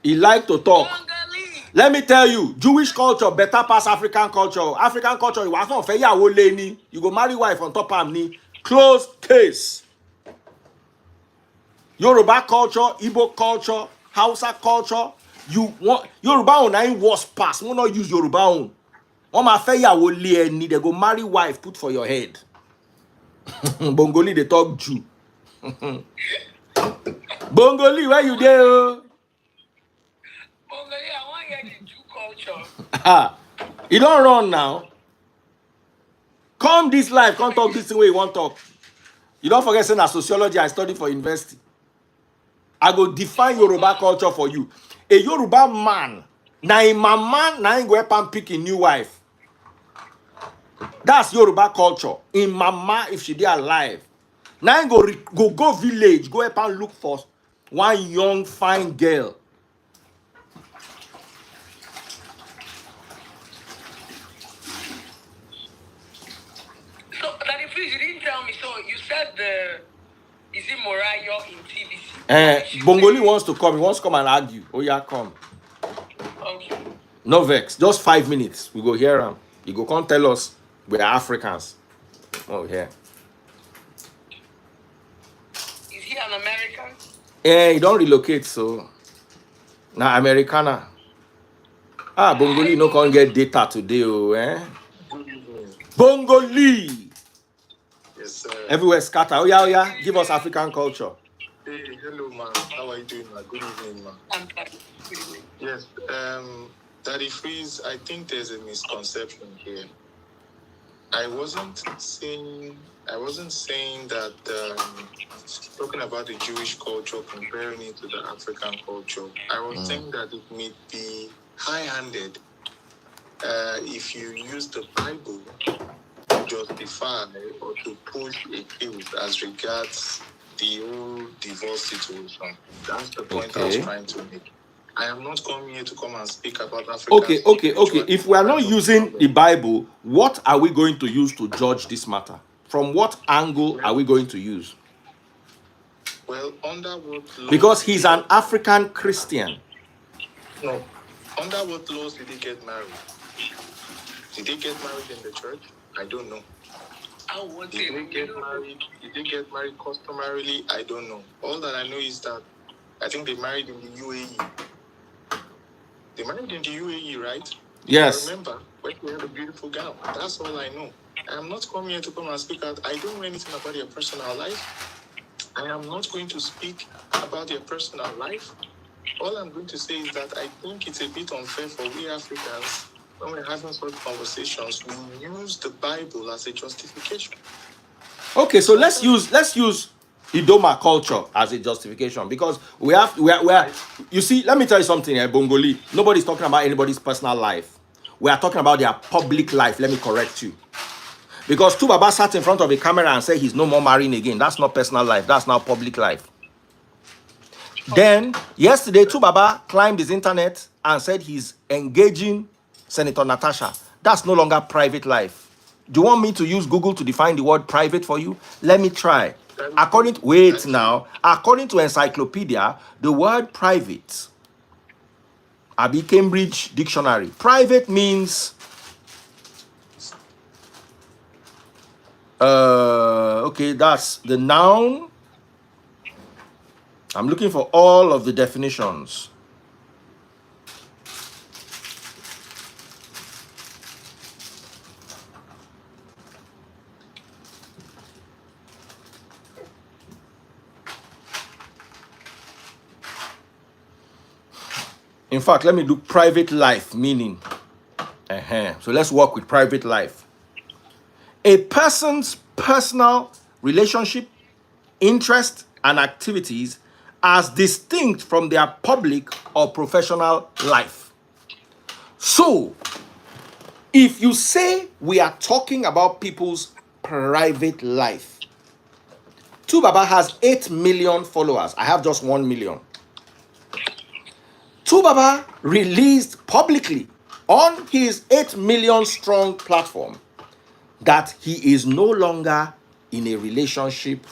he like to talk. Bongoli. Let me tell you, Jewish culture better pass African culture. African culture, you go marry wife on top of me. Closed case. Yoruba culture, Igbo culture, Hausa culture, you want Yoruba on ain't worse pass. We not use Yoruba on. One my fair will lay need they go marry wife put for your head. Bongoli they talk Jew. Bongoli, where you there? Bongoli, I want to hear the Jew culture. You don't run now. Come this life, come talk this way you want talk. You don't forget saying that sociology I study for university. I go define Yoruba culture for you. A Yoruba man, na a mama, na go help and pick a new wife. That's Yoruba culture. In mama, if she dey alive, na go village, go help and look for one young fine girl. So, Daddy, please, you didn't tell me. So, you said is it Morayo in TBC? Bongoli wants to come. He wants to come and argue. Oh yeah, come. Okay. No vex. Just 5 minutes. We go hear him. He go come tell us we are Africans. Oh yeah. Is he an American? He don't relocate, so now Americana. Bongoli no can get data today, Bongoli. Yes, sir. Everywhere scatter. Oh yeah. Give us African culture. Hey, hello, man. How are you doing, man? Good evening, man. I'm fine. Good evening. Yes, Daddy Freeze, I think there's a misconception here. I wasn't saying that talking about the Jewish culture, comparing it to the African culture. I was saying that it may be high-handed if you use the Bible to justify or to push a case as regards the whole divorce situation. That's the point I was trying to make. I am not coming here to come and speak about Africa. Okay. If we are not using the Bible, what are we going to use to judge this matter? From what angle are we going to use? Well, under what laws? Because he's an African Christian. No. Under what laws did he get married? Did they get married in the church? I don't know. Did they get married customarily? I don't know. All that I know is that I think they married in the UAE. They married in the UAE, right? Yes. I remember when they had a beautiful gown. That's all I know. I am not coming here to come and speak out. I don't know anything about your personal life. I am not going to speak about your personal life. All I'm going to say is that I think it's a bit unfair for we Africans, when we're having such conversations, we use the Bible as a justification. Okay, so let's use Idoma culture as a justification, because we are you see, let me tell you something here, Bongoli. Nobody's talking about anybody's personal life. We are talking about their public life. Let me correct you. Because Baba sat in front of a camera and said he's no more marrying again. That's not personal life. That's now public life. Then, yesterday, Baba climbed his internet and said he's engaging Senator Natasha. That's no longer private life. Do you want me to use Google to define the word private for you? Let me try. According to encyclopedia, the word private Abi Cambridge Dictionary. Private means okay, that's the noun. I'm looking for all of the definitions. In fact, let me do private life meaning. So let's work with private life. A person's personal relationship, interest, and activities as distinct from their public or professional life. So, if you say we are talking about people's private life, Tubaba has 8 million followers. I have just 1 million. Tubaba released publicly on his 8 million strong platform that he is no longer in a relationship,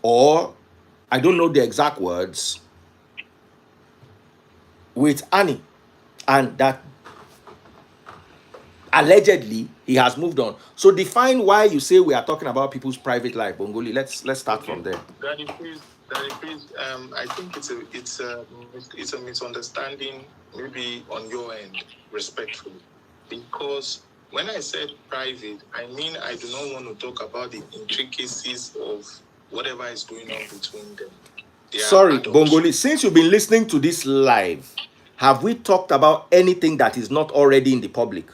or I don't know the exact words, with Annie, and that allegedly he has moved on. So define why you say we are talking about people's private life, Bongoli. Let's start from there. Daddy, please. I think it's a misunderstanding, maybe on your end, respectfully, because when I said private, I mean I do not want to talk about the intricacies of whatever is going on between them. Sorry, Bongoli, since you've been listening to this live, have we talked about anything that is not already in the public?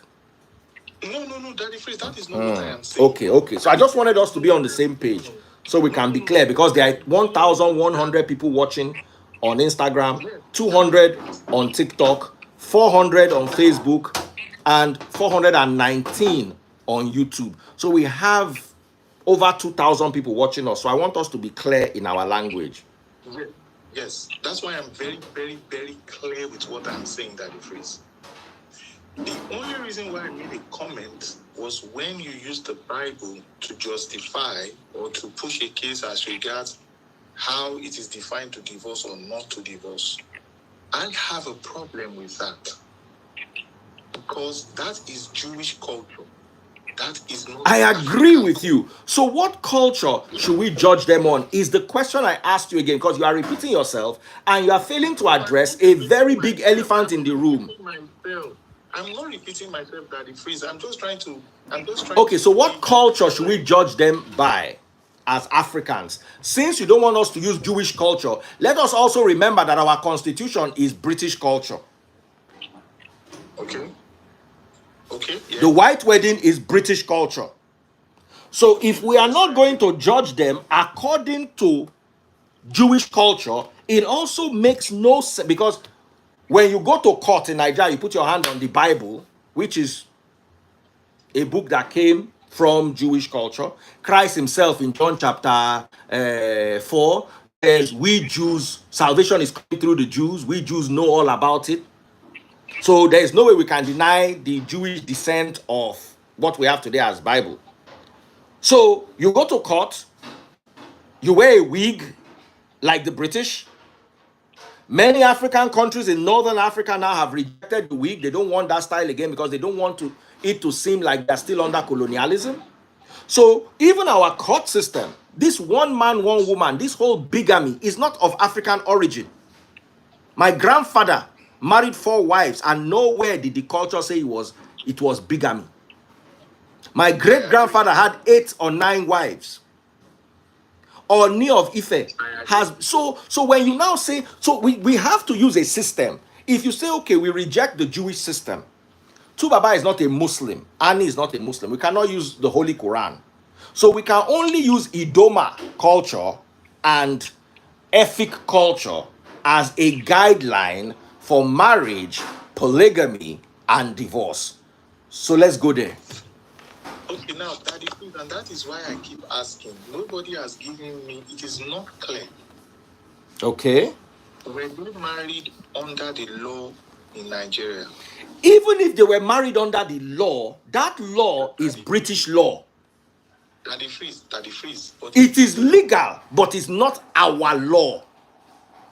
No, Daddy Freeze, that is not what I am saying. Okay. So I just wanted us to be on the same page so we can be clear, because there are 1,100 people watching on Instagram, 200 on TikTok, 400 on Facebook, and 419 on YouTube. So we have over 2,000 people watching us. So I want us to be clear in our language. Yes, that's why I'm very, very, very clear with what I'm saying, Daddy Freeze. The only reason why I made a comment was when you used the Bible to justify or to push a case as regards how it is defined to divorce or not to divorce. I have a problem with that, because that is Jewish culture. That is not. I agree with you. So what culture should we judge them on is the question I asked you again, because you are repeating yourself and you are failing to address a very big elephant in the room. I'm not repeating myself, Daddy Freeze. I'm just trying to. Okay, so what culture should we judge them by as Africans? Since you don't want us to use Jewish culture, let us also remember that our constitution is British culture. Okay. Yeah. The white wedding is British culture. So if we are not going to judge them according to Jewish culture, it also makes no sense, because when you go to court in Nigeria, you put your hand on the Bible, which is a book that came from Jewish culture. Christ himself in John chapter 4 says, we Jews, salvation is coming through the Jews. We Jews know all about it. So there is no way we can deny the Jewish descent of what we have today as Bible. So you go to court, you wear a wig like the British. Many African countries in Northern Africa now have rejected the wig. They don't want that style again because they don't want it to seem like they're still under colonialism. So even our court system, this one man, one woman, this whole bigamy is not of African origin. My grandfather married 4 wives, and nowhere did the culture say it was bigamy. My great-grandfather had 8 or 9 wives. Oni of Ife has, so when you now say, so we have to use a system. If you say, okay, we reject the Jewish system, Tubaba is not a Muslim, Annie is not a Muslim, we cannot use the Holy Quran. So we can only use Idoma culture and Efik culture as a guideline for marriage, polygamy, and divorce. So let's go there. Okay, now that is, and that is why I keep asking. Nobody has given me, it is not clear. Okay. Were they married under the law in Nigeria? Even if they were married under the law, that law is British law. Daddy Freeze. It is legal, but it's not our law.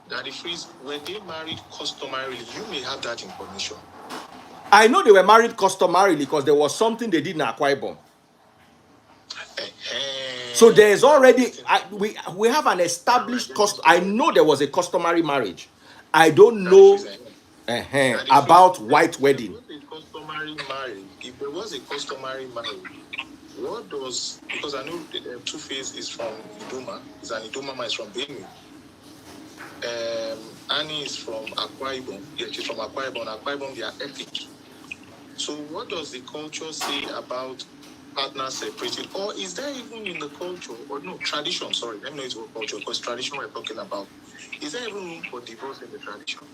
Daddy Freeze, were they married customarily? You may have that information. I know they were married customarily because there was something they did in Akwa Ibom. So there is already we have an established I know there was a customary marriage. I don't know about white wedding. If there was a customary marriage, what does, because I know Two-Face is from Idoma, is an Idoma man, is from Benue. Annie is from Akwa Ibom. Yeah, she's from Akwa Ibom. Akwa Ibom, they are ethnic. So what does the culture say about partners separated? Or is there even in the culture, or no, tradition, sorry, let me know it's what culture, because tradition we're talking about. Is there even room for divorce in the tradition?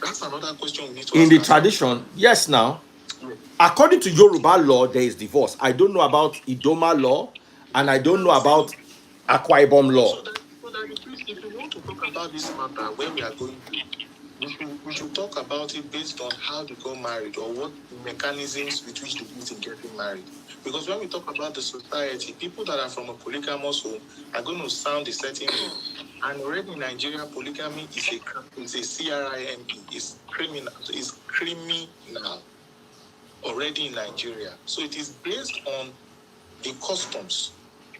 That's another question we need to ask. In the tradition, yes now. According to Yoruba law, there is divorce. I don't know about Idoma law, and I don't know about Akwa Ibom law. So that if you want to talk about this matter, where we are going to, we should talk about it based on how they got married or what mechanisms with which they use in getting married. Because when we talk about the society, people that are from a polygamous home are going to sound a certain way. And already in Nigeria, polygamy is a crime, it's criminal. It's criminal already in Nigeria. So it is based on the customs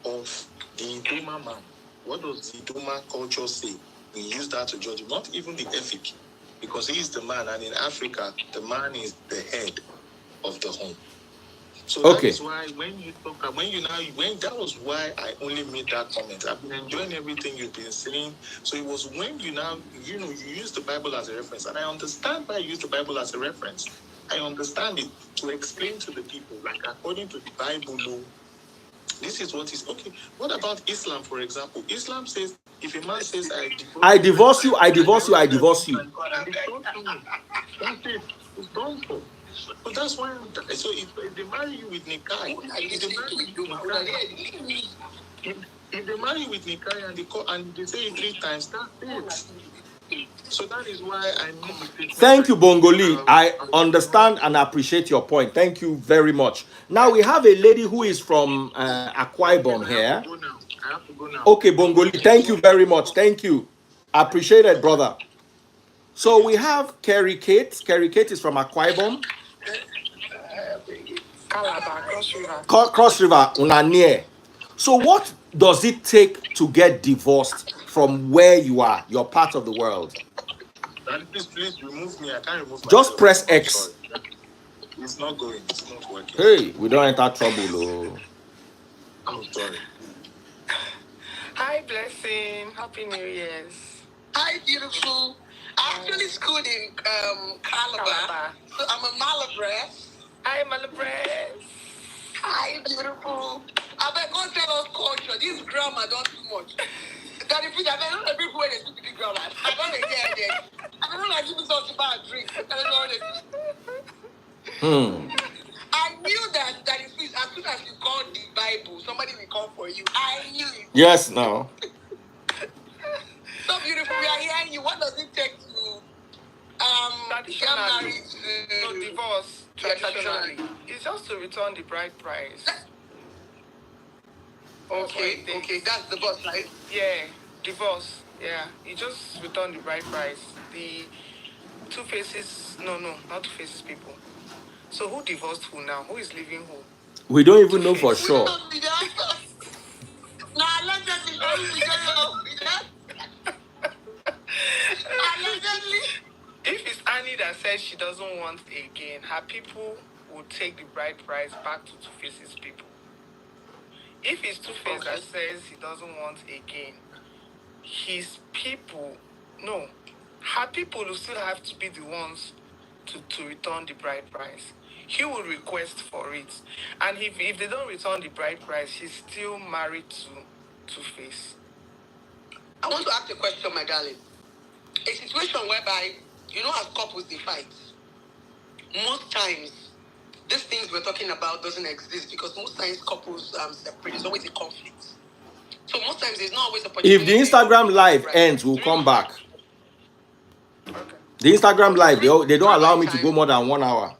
of the Idoma man. What does the Idoma culture say? We use that to judge him, not even the ethic, because he is the man, and in Africa, the man is the head of the home. So that is why when that was why I only made that comment. I've been enjoying everything you've been saying. So it was when you use the Bible as a reference, and I understand why you use the Bible as a reference. I understand it to explain to the people, like according to the Bible law, this is what is okay. What about Islam, for example? Islam says if a man says I divorce you, I divorce you, I divorce you. That's it. It's done for. But that's why. So if they marry you with nikah, if they marry you with nikah and they say it 3 times, that's it. So that is why I made the Thank you, Bongoli. I understand and appreciate your point. Thank you very much. Now we have a lady who is from Akwa Ibom here. I have to go now. Okay, Bongoli. Thank you very much. Thank you. Appreciate it, brother. So we have Kerry Kate. Kerry Kate is from Akwa Ibom. Calabar, Cross River. Cross River, Unanie. So what does it take to get divorced from where you are, your part of the world? Please remove me. I can't remove myself. Just press X. It's not going. It's not working. Hey, we don't enter trouble. Oh. I'm sorry. Hi, Blessing. Happy New Year's. Hi, beautiful. I actually schooled in Calabar. So I'm a Malabrese. Hi, Malabrese. Hi, beautiful. I bet God tell us culture. This grammar don't too much. That if I don't know people where they speak the grammar. I don't know again. I don't like people talk about drink. I don't know what I knew that if as soon as you call the Bible, somebody will come for you. I knew it. Yes, no. So beautiful. We are hearing you. What does it take to get married to divorce traditionally? It's just to return the bride price. Okay, that's the boss, right? Yeah, divorce. Yeah, you just return the bride price. The Two-Faces, no, not Two-Faces people. So who divorced who now? Who is leaving who? We don't even know for sure. If it's Annie that says she doesn't want again, her people will take the bride price back to Two-Faces people. If it's Two-Face that says he doesn't want again, his people, no, her people will still have to be the ones to return the bride price. He will request for it. And if they don't return the bride price, he's still married to Two-Face. I want to ask a question, my darling. A situation whereby, as couples, they fight. Most times, these things we're talking about doesn't exist because most times couples separate. There's always a conflict. So most times there's not always opportunity. If the Instagram live ends, we'll come back. Okay. The Instagram live, they don't allow me to go more than 1 hour.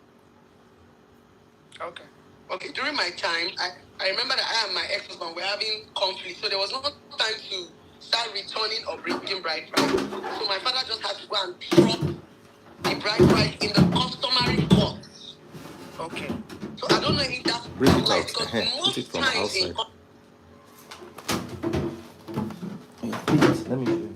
Okay, during my time, I remember that I and my ex-husband were having conflict. So there was no time to start returning or bringing bride price. So my father just had to go and drop the bride price in the customary court. Okay. So I don't know if that's Bring it like out. because Put most it from times outside. Please, let me show you.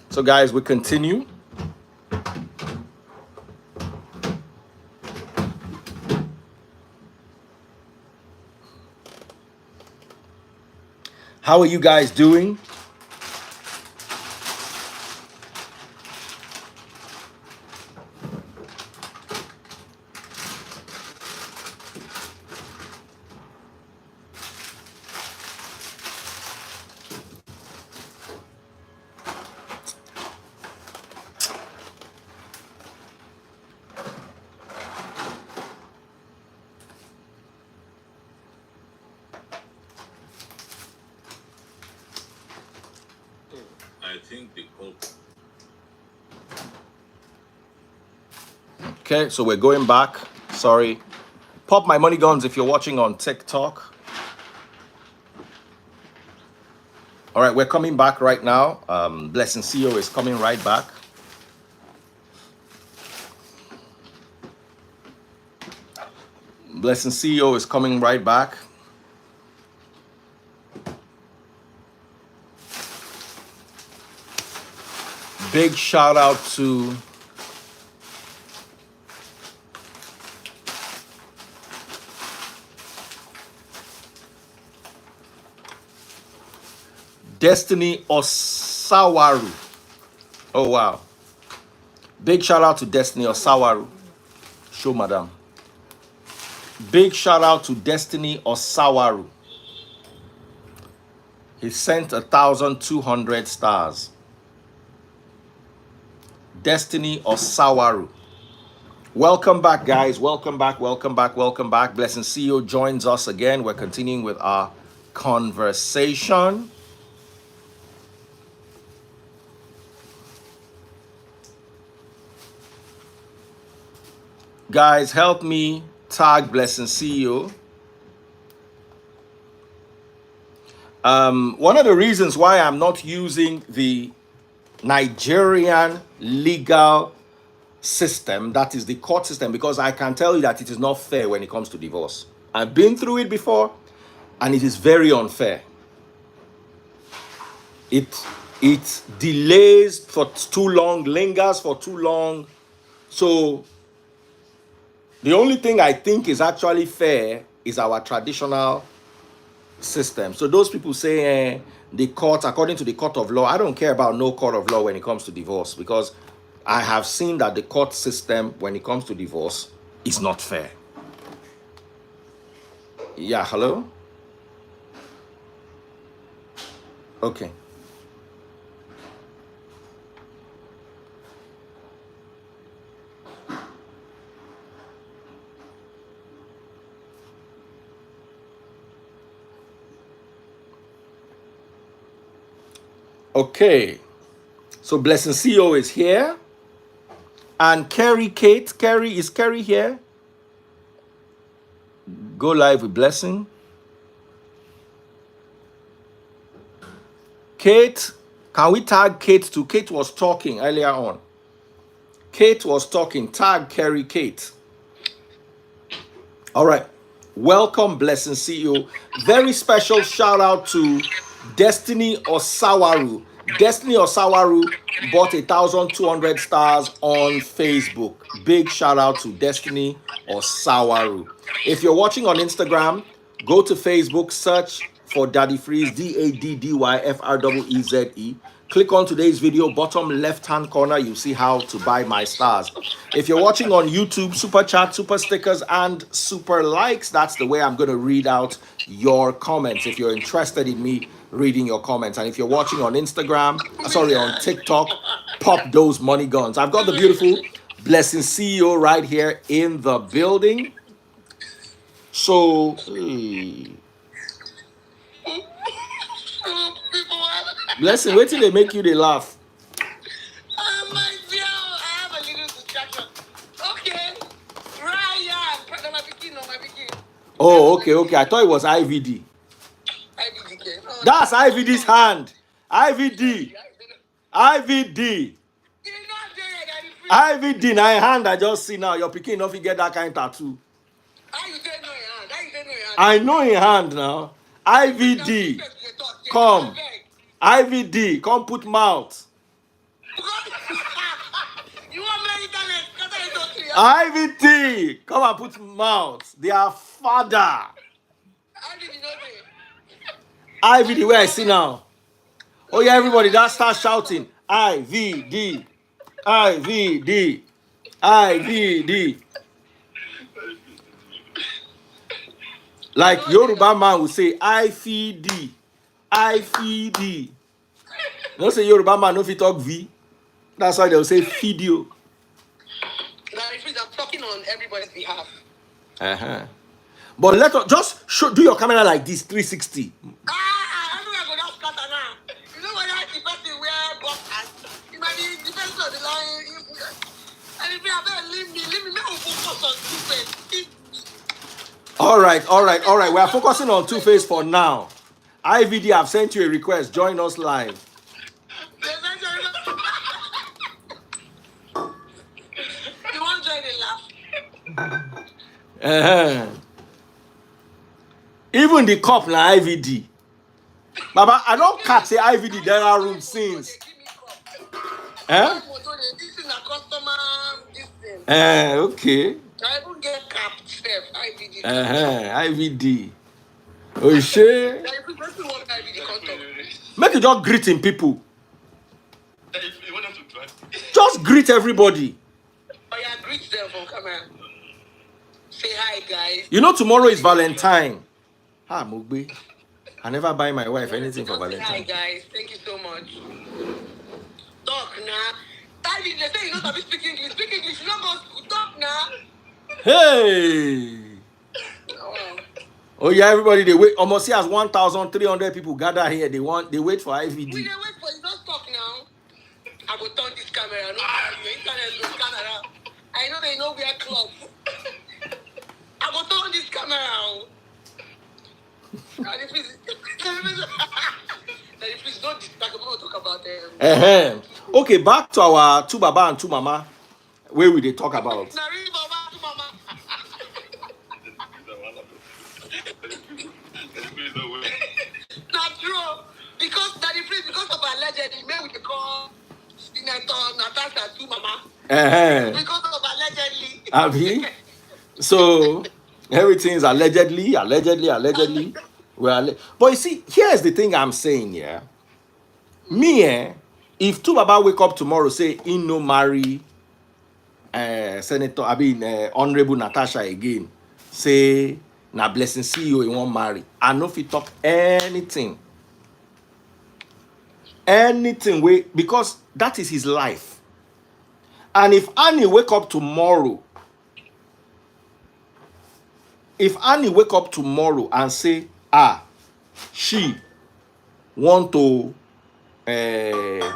So guys, we continue. How are you guys doing? I think the call. Okay, so we're going back. Sorry. Pop my money guns if you're watching on TikTok. All right, we're coming back right now. Blessing CEO is coming right back. Blessing CEO is coming right back. Big shout out to Destiny Osawaru. Oh, wow. Big shout out to Destiny Osawaru. Show madam. Big shout out to Destiny Osawaru. He sent 1,200 stars. Destiny Osawaru. Welcome back, guys. Welcome back, welcome back, welcome back. Blessing CEO joins us again. We're continuing with our conversation. Guys, help me tag Blessing CEO. One of the reasons why I'm not using the Nigerian legal system, that is the court system, because I can tell you that it is not fair when it comes to divorce. I've been through it before, and it is very unfair. It delays for too long, lingers for too long. So the only thing I think is actually fair is our traditional system. So those people say the court, according to the court of law, I don't care about no court of law when it comes to divorce, because I have seen that the court system when it comes to divorce is not fair. Yeah, hello? Okay. Okay. So Blessing CEO is here. And Kerry Kate. Is Kerry here? Go live with Blessing. Kate, can we tag Kate too? Kate was talking earlier on. Kate was talking. Tag Kerry Kate. All right. Welcome, Blessing CEO. Very special shout out to Destiny Osawaru. Destiny Osawaru bought 1,200 stars on Facebook. Big shout out to Destiny Osawaru. If you're watching on Instagram, go to Facebook, search for Daddy Freeze, DADDYFREEZE. Click on today's video, bottom left-hand corner, you see how to buy my stars. If you're watching on YouTube, super chat, super stickers, and super likes, that's the way I'm going to read out your comments if you're interested in me reading your comments. And if you're watching on Instagram, on TikTok, pop those money guns. I've got the beautiful Blessing CEO right here in the building. So, hey. Blessing, wait till they make you they laugh. Oh my dear, I have a little distraction. Okay. Ryan, my picking, no, my picking. Oh, okay. I thought it was IVD. IBDK. Oh, That's IVD's hand. IVD. IVD. you're not there, Daddy Free. IVD, na hand I just see now. Your pikin no fit get that kind of tattoo. How you don't know your hand? How you don't know your hand? I know in hand now. IVD. Come. IVD. Come put mouth. You want many talents? Because I talk to you. IVD. Come and put mouth. Their father. How did you know that? IVD, where I see now. Oh yeah, everybody, that start shouting. IVD. IVD. IVD. Like Yoruba man will say, IVD. IVD. No say Yoruba man no fit talk V. That's why they'll say video. Now, if I'm talking on everybody's behalf. But let us just do your camera like this, 360. Everywhere go down scatter now. You know what the person wear boxers? It might be depends on the line. And if you have leave me, make me focus on Two-Face. All right. We are focusing on Two-Face for now. IVD, I've sent you a request. Join us live. You want to join the laugh? Even the cop na IVD. Baba, I don't catch the IVD there are room since. This is a customer. Okay. I even get capped step IVD. IVD. Oh shit. Make you just greeting people. Just greet everybody. Oh yeah, greet them from camera. Say hi, guys. You know tomorrow is Valentine. Mugbe. I never buy my wife anything for Valentine. Hi guys, thank you so much. Talk now. They say you know how to speak English. Speak English. You know how to talk now. Hey. Oh yeah, everybody they wait. Almost as 1,300 people gather here. They wait for IVD. We wait for you. Don't talk now. I will turn this camera. No, your internet will camera. I know they know we are club. I will turn this camera. Please don't distract. We're going to talk about them. Okay, back to our two baba and two mama. Where will they talk about? Not true. Because of allegedly, maybe we call Senator Natasha two mama. Because of allegedly. Abby? So everything is allegedly. But you see, here's the thing I'm saying, yeah. Me, if two baba wake up tomorrow, say he no marry Honorable Natasha again, say na Blessing CEO he won't marry, I no fit talk anything way, because that is his life. And if Annie wake up tomorrow and say she want to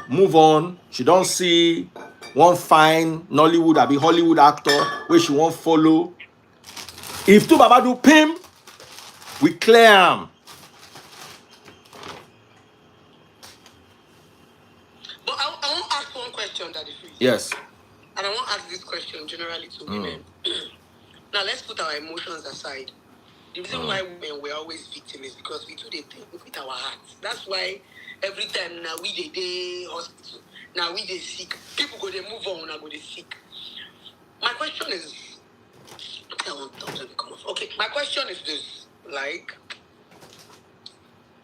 move on, she don't see one fine Nollywood or Hollywood actor where she won't follow, if two baba do pim, we clear him. But I want to ask one question, Daddy Free. Yes. And I want to ask this question generally to women. Now let's put our emotions aside. The reason why women were always victims is because we do the thing with our hearts. That's why every time now we dey hospital, now we dey sick. People go they move on, now go they sick. My question is, okay, my question is this: like,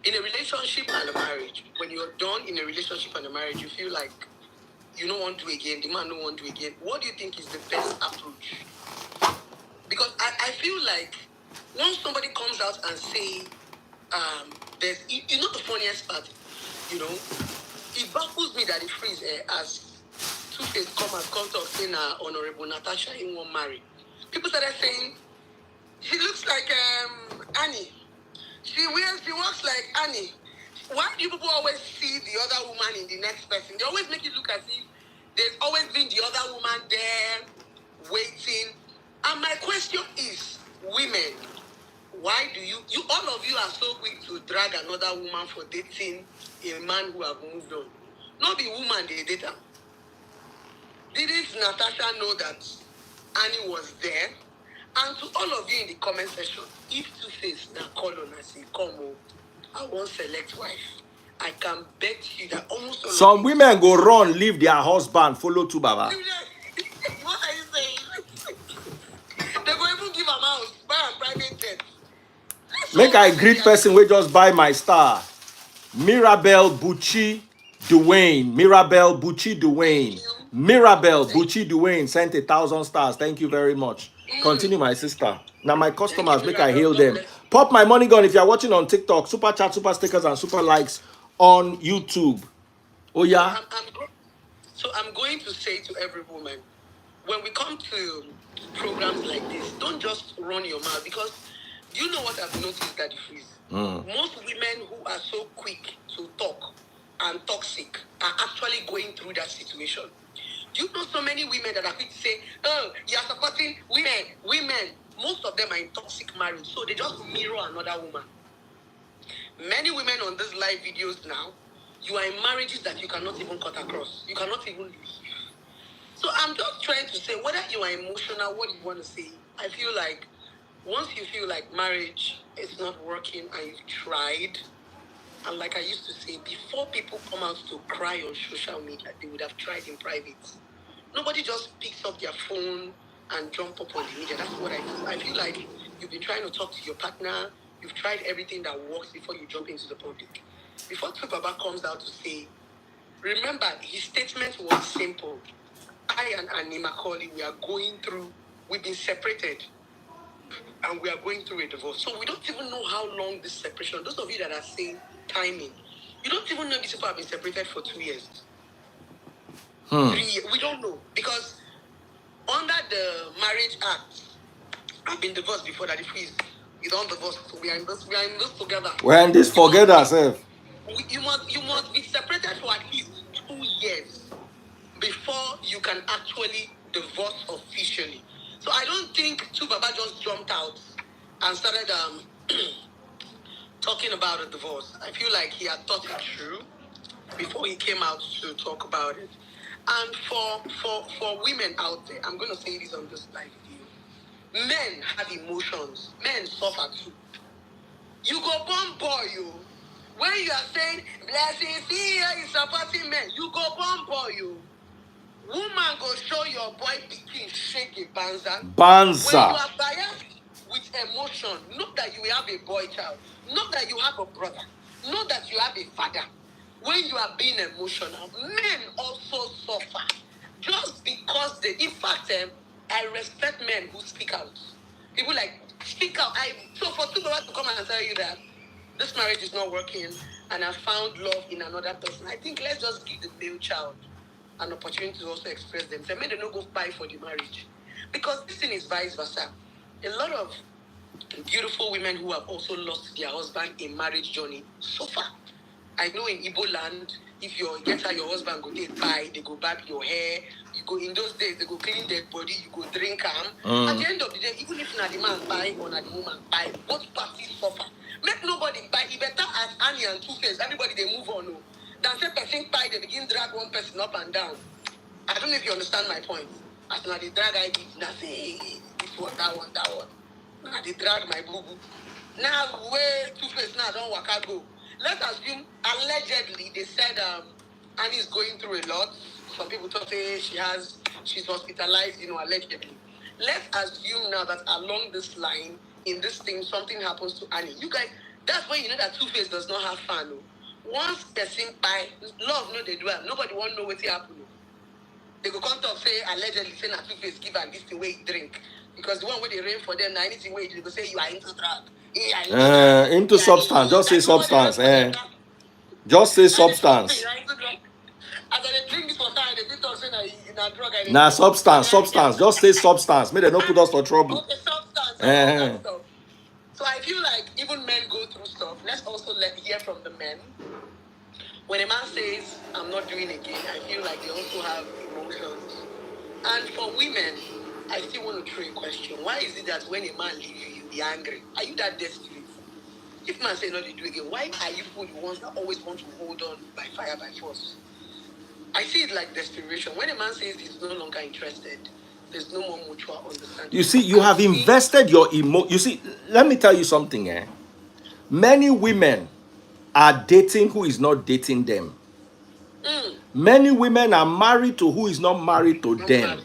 in a relationship and a marriage, when you're done in a relationship and a marriage, you feel like you don't want to again, the man don't want to again. What do you think is the best approach? Because I feel like once somebody comes out and say, there's, you know, the funniest part, you know, it baffles me that it frees as Two-Face come talk saying Honorable Natasha he won't marry. People started saying she looks like Annie. She walks like Annie. Why do people always see the other woman in the next person? They always make it look as if there's always been the other woman there waiting. And my question is, women, why do you all of you are so quick to drag another woman for dating a man who have moved on? Not the woman they date her. Didn't Natasha know that Annie was there? And to all of you in the comment section, if Two-Face now call on and say, come on, I want select wife, I can bet you that almost all Some of women go run, leave their husband, follow to Baba. what are you saying? They go even give a house, buy a private jet. Make I greet person we just buy my star. Mirabel Bucci Dwayne. Mirabel Bucci Dwayne. Mirabel Bucci Dwayne sent 1,000 stars. Thank you very much. Continue, my sister. Now, my customers, make I hail them. Pop my money gun if you're watching on TikTok. Super chat, super stickers, and super likes on YouTube. Oh, yeah. So I'm going to say to every woman, when we come to programs like this, don't just run your mouth, because you know what I've noticed, Daddy Freeze? Most women who are so quick to talk and toxic are actually going through that situation. Do you know so many women that are quick to say, oh, you're supporting women. Most of them are in toxic marriage, so they just mirror another woman. Many women on these live videos now, you are in marriages that you cannot even cut across. You cannot even leave. So I'm just trying to say, whether you are emotional, what you want to say, I feel like once you feel like marriage is not working and you've tried, and like I used to say, before people come out to cry on social media, they would have tried in private. Nobody just picks up their phone and jump up on the media. That's what I feel. I feel like you've been trying to talk to your partner. You've tried everything that works before you jump into the public. Before Baba comes out to say, remember, his statement was simple. I and Annie Macaulay, we've been separated, and we are going through a divorce. So we don't even know how long this separation, those of you that are saying timing, you don't even know these people have been separated for 2 years. 3 years. We don't know. Because under the Marriage Act, I've been divorced before that. If we don't divorce, so we are in this together. We're in this forget ourselves. You must be separated for at least 2 years before you can actually divorce officially. So I don't think Baba just jumped out and started talking about a divorce. I feel like he had thought it through before he came out to talk about it. And for women out there, I'm going to say this on this live video. Men have emotions. Men suffer too. You go born boy, you. When you are saying, blessings here is supporting men, you go born boy, you. Woman go show your boy picking shake a banza. Banza. When you are biased with emotion, not that you have a boy child, not that you have a brother, not that you have a father. When you are being emotional, men also suffer. Just because in fact, I respect men who speak out. People like, speak out. So for two brothers to come and tell you that this marriage is not working and I found love in another person, I think let's just give the male child an opportunity to also express themselves. Maybe they don't go fight for the marriage. Because this thing is vice versa. A lot of beautiful women who have also lost their husband in marriage journey suffer. I know in Igbo land, if your husband go take pie, they go barb your hair. You go in those days, they go clean their body, you go drink them. At the end of the day, even if not the man buy or not the woman buy, both parties suffer. Make nobody buy. It better as Annie and Two-Face, everybody they move on. No. Than say person pie, they begin drag one person up and down. I don't know if you understand my point. As now they drag I did, now say this one, that one. Now they drag my boo boo. Now way Two-Face now don't waka go. Let's assume allegedly they said Annie's going through a lot. Some people thought she's hospitalized, allegedly. Let's assume now that along this line, in this thing, something happens to Annie. You guys, that's when you know that Two-Face does not have fun. No? Once person buy love, no, they do it. Nobody won't know what happened. No? They go come talk, say allegedly say that Two-Face give and this the way he drink. Because the one where they rain for them, now anything where they go say you are into drug. Into substance. Just say substance. Just say substance. Nah, substance. Just say substance. May they not put us for trouble. Okay, substance. So I feel like even men go through stuff. Let's also hear from the men. When a man says, I'm not doing again, I feel like they also have emotions. And for women, I still want to throw a question. Why is it that when a man leaves you, you'll be angry? Are you that desperate? If man say no, they do again, why are you people the ones that always want to hold on by fire, by force? I see it like desperation. When a man says he's no longer interested, there's no more mutual understanding. You see, you have invested your You see, let me tell you something, eh? Many women are dating who is not dating them. Many women are married to who is not married to them.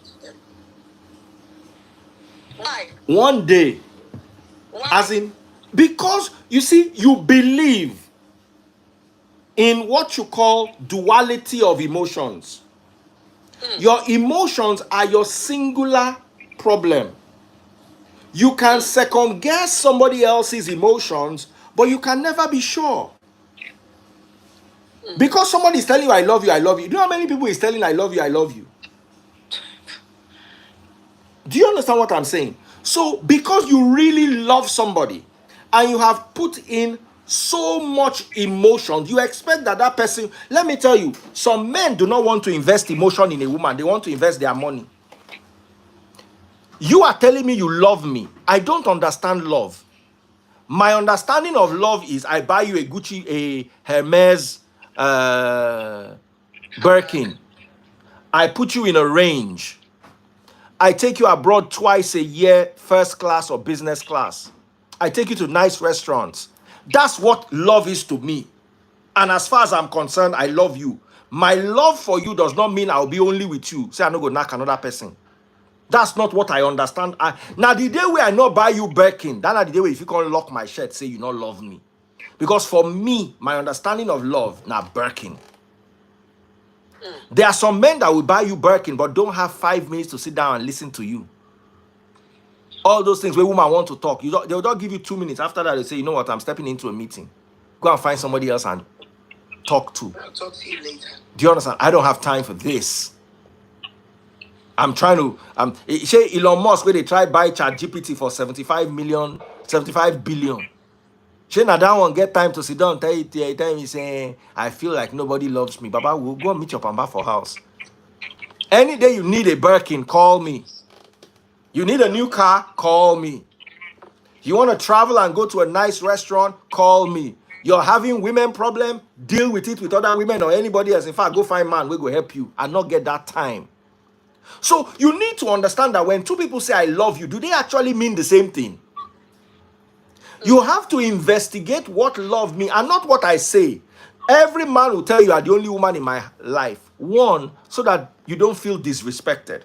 Why? One day, Why? as in, because you see, you believe in what you call duality of emotions. Your emotions are your singular problem. You can second guess somebody else's emotions, but you can never be sure. Because somebody is telling you, I love you, I love you. Do you know how many people is telling, I love you, I love you? Do you understand what I'm saying? So, because you really love somebody and you have put in so much emotion, you expect that that person, let me tell you, some men do not want to invest emotion in a woman. They want to invest their money. You are telling me you love me. I don't understand love. My understanding of love is I buy you a Gucci, a Hermes, Birkin. I put you in a range. I take you abroad twice a year, first class or business class. I take you to nice restaurants. That's what love is to me. And as far as I'm concerned, I love you. My love for you does not mean I'll be only with you. Say I'm not going to knock another person. That's not what I understand. Now, the day where I not buy you Birkin, that's the day where if you can't lock my shirt, say you not love me. Because for me, my understanding of love, now Birkin. There are some men that will buy you Birkin, but don't have 5 minutes to sit down and listen to you. All those things where women want to talk, they'll not give you 2 minutes. After that, they say, you know what, I'm stepping into a meeting. Go and find somebody else and talk to. I'll talk to you later. Do you understand? I don't have time for this. I'm trying to say Elon Musk where they try buy ChatGPT for 75 billion. She na that one get time to sit down tell me saying I feel like nobody loves me. Baba, we'll go and meet your papa for house. Any day you need a Birkin, call me. You need a new car, call me. You want to travel and go to a nice restaurant, call me. You're having women problem, deal with it with other women or anybody else. In fact, go find man, we go help you and not get that time. So you need to understand that when two people say I love you, do they actually mean the same thing? You have to investigate what love means and not what I say. Every man will tell you are the only woman in my life. One, so that you don't feel disrespected.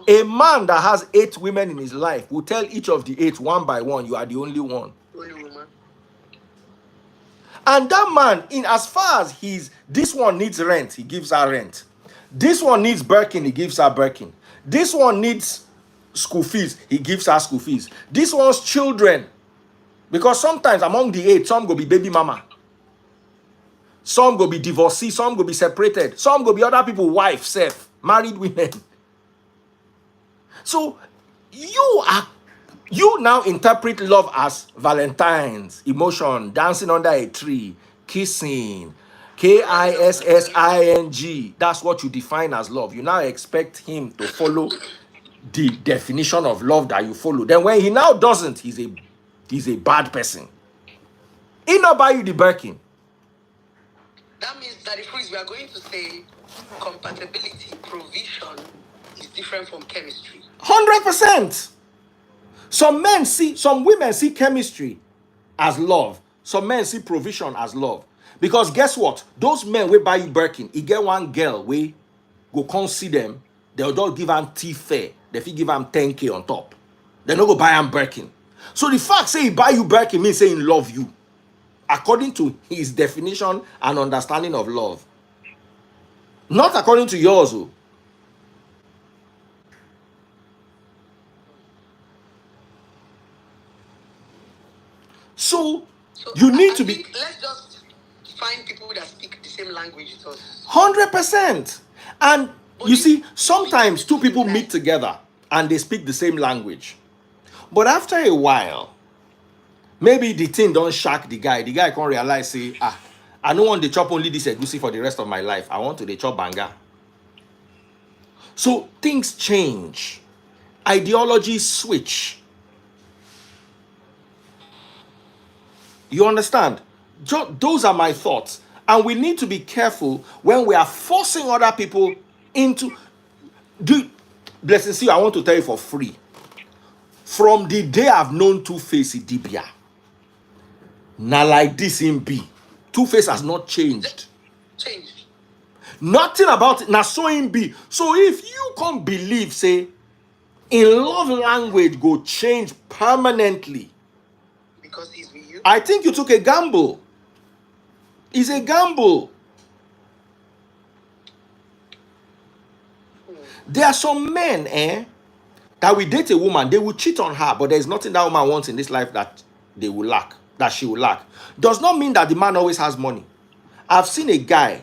A man that has 8 women in his life will tell each of the 8 one by one, you are the only one. And that man, in as far as this one needs rent, he gives her rent. This one needs Birkin, he gives her Birkin. This one needs school fees, he gives her school fees. This one's children, because sometimes among the 8, some go be baby mama. Some go be divorcee, some go be separated. Some go be other people, wife, self, married women. So you now interpret love as Valentine's, emotion, dancing under a tree, kissing, KISSING. That's what you define as love. You now expect him to follow the definition of love that you follow. Then when he now doesn't, he's a bad person. He not buy you the Birkin. That means that if we are going to say compatibility, provision is different from chemistry. 100%. Some women see chemistry as love. Some men see provision as love. Because guess what? Those men will buy you Birkin. You get one girl, we go come see them. They'll not give them T-fare. They give them 10K on top. They not go buy them Birkin. So the fact say he buy you Birkin means saying love you. According to his definition and understanding of love. Not according to yours. Oh. So you need to be. Let's just find people that speak the same language as us. 100%. And you see, sometimes two people meet together and they speak the same language. But after a while, maybe the thing don't shock the guy. The guy can't realize, say, I don't want to chop only this egusi for the rest of my life. I want to chop banga. So things change. Ideologies switch. You understand? Those are my thoughts. And we need to be careful when we are forcing other people into... Blessing, see, I want to tell you for free. From the day I've known Two-Face Idibia, now like this in B, Two-Face has not changed. Nothing about it. Now so in B. So if you can't believe, say, in love language go change permanently, because he's with you, I think you took a gamble. It's a gamble. There are some men, that will date a woman, they will cheat on her, but there's nothing that woman wants in this life that they will lack, that she will lack. Does not mean that the man always has money. I've seen a guy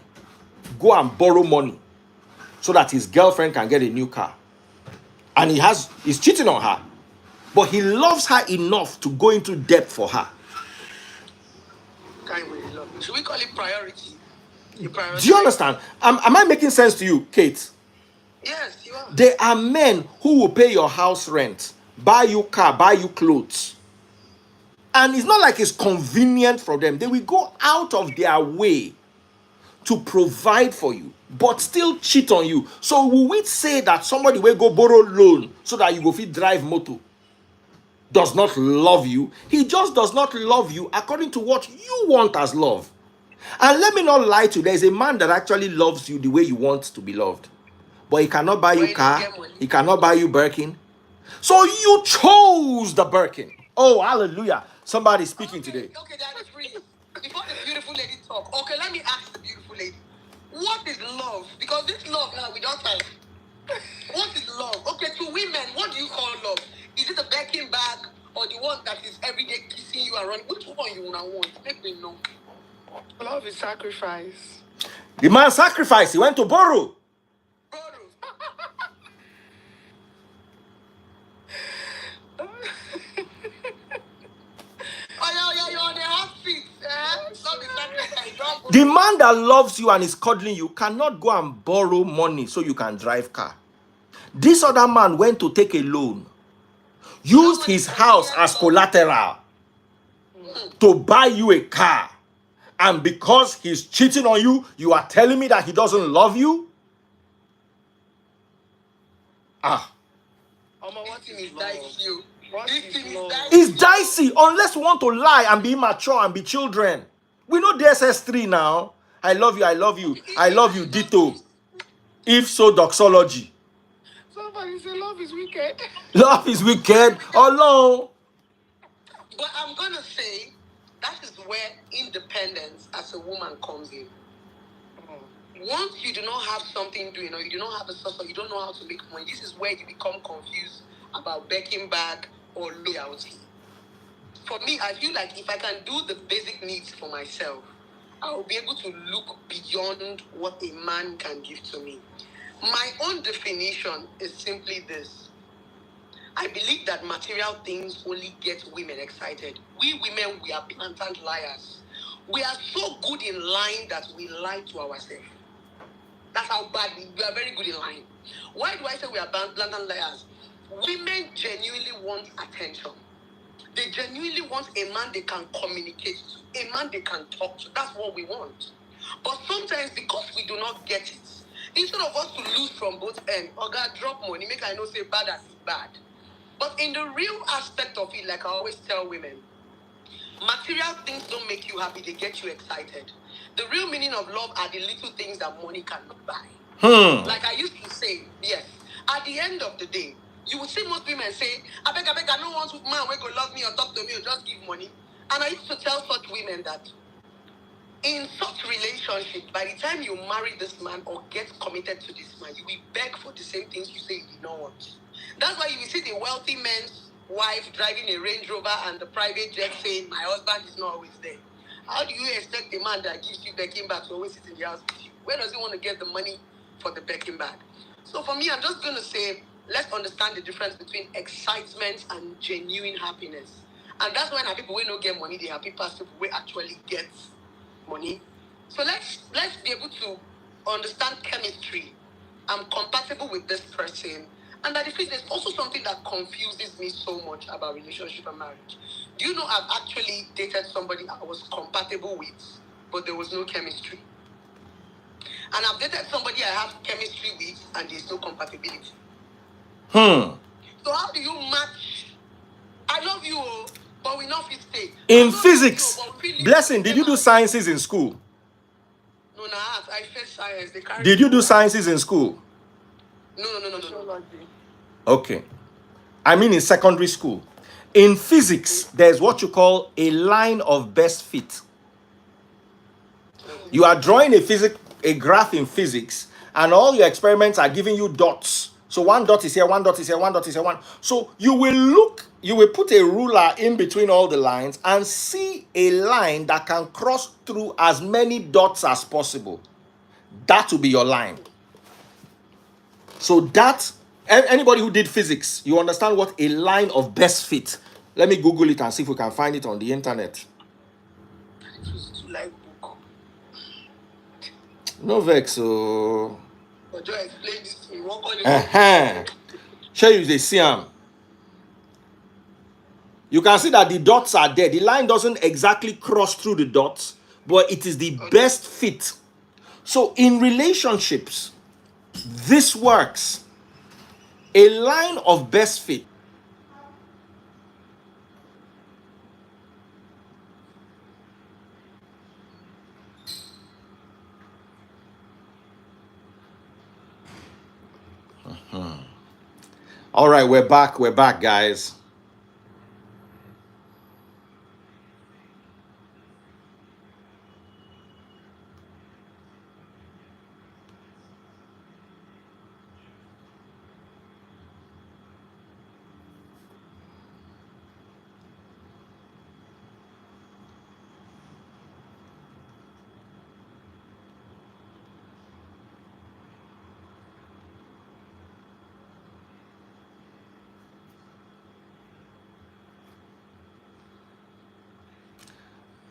go and borrow money so that his girlfriend can get a new car. And he's cheating on her. But he loves her enough to go into debt for her. Should we call it priority? Do you understand? Am I making sense to you, Kate? Yes, you are. There are men who will pay your house rent, buy you car, buy you clothes. And it's not like it's convenient for them. They will go out of their way to provide for you, but still cheat on you. So will we say that somebody will go borrow loan so that you go fit drive motor does not love you? He just does not love you according to what you want as love. And let me not lie to you, there's a man that actually loves you the way you want to be loved. But he cannot buy you car, he cannot buy you Birkin. So you chose the Birkin. Oh, hallelujah. Somebody speaking today. Okay, that is free. Before the beautiful lady talk, okay, let me ask the beautiful lady. What is love? Because this love now, we don't time. What is love? Okay, to women, what do you call love? Is it a Birkin bag or the one that is every day kissing you and running? Which one you want? Make me know. Love is sacrifice. The man sacrificed. He went to borrow. You're on the hot seat. The man that loves you and is cuddling you cannot go and borrow money so you can drive car. This other man went to take a loan, used his house as collateral to buy you a car. And because he's cheating on you, you are telling me that he doesn't love you? It's dicey unless you want to lie and be immature and be children. We know the SS3 now. I love you, I love you, I love you, ditto. If so, doxology. Somebody say love is wicked. Love is wicked. Oh no. But I'm gonna say that is where independence as a woman comes in. Once you do not have something doing, or you do not have a source, or you don't know how to make money, this is where you become confused about backing back or loyalty. For me, I feel like if I can do the basic needs for myself, I will be able to look beyond what a man can give to me. My own definition is simply this. I believe that material things only get women excited. We women, we are blatant liars. We are so good in lying that we lie to ourselves. That's how bad we are. Very good in lying. Why do I say we are blatant liars? Women genuinely want attention. They genuinely want a man they can communicate to, a man they can talk to. That's what we want. But sometimes, because we do not get it, instead of us to lose from both ends, or God drop money, make I know say bad as it's bad. But in the real aspect of it, like I always tell women, material things don't make you happy, they get you excited. The real meaning of love are the little things that money cannot buy. Like I used to say, yes, at the end of the day, you will see most women say, I beg, I don't want man who go love me or talk to me or just give money. And I used to tell such women that in such relationship, by the time you marry this man or get committed to this man, you will beg for the same things you say you do not want. That's why you will see the wealthy man's wife driving a Range Rover and the private jet saying, my husband is not always there. How do you expect a man that gives you backing bag to always sit in the house with you? Where does he want to get the money for the backing bag? So for me, I'm just going to say, let's understand the difference between excitement and genuine happiness. And that's when people will not get money, they are people who actually get money. So let's be able to understand chemistry. I'm compatible with this person. And that there's also something that confuses me so much about relationship and marriage. Do you know I've actually dated somebody I was compatible with, but there was no chemistry? And I've dated somebody I have chemistry with, and there's no compatibility. So how do you match? I love you, but we not fit stay. In physics, Blessing, did you do sciences in school? No, I first science. Did you do sciences in school? No. Okay. I mean in secondary school. In physics, there's what you call a line of best fit. You are drawing a graph in physics, and all your experiments are giving you dots. So one dot is here, one dot is here, one dot is here, one. So you will put a ruler in between all the lines and see a line that can cross through as many dots as possible. That will be your line. So that, anybody who did physics, you understand what a line of best fit. Let me Google it and see if we can find it on the internet. No vex, so. Show you the Siam. You can see that the dots are there. The line doesn't exactly cross through the dots, but it is the best fit. So in relationships, this works. A line of best fit. All right, we're back, guys.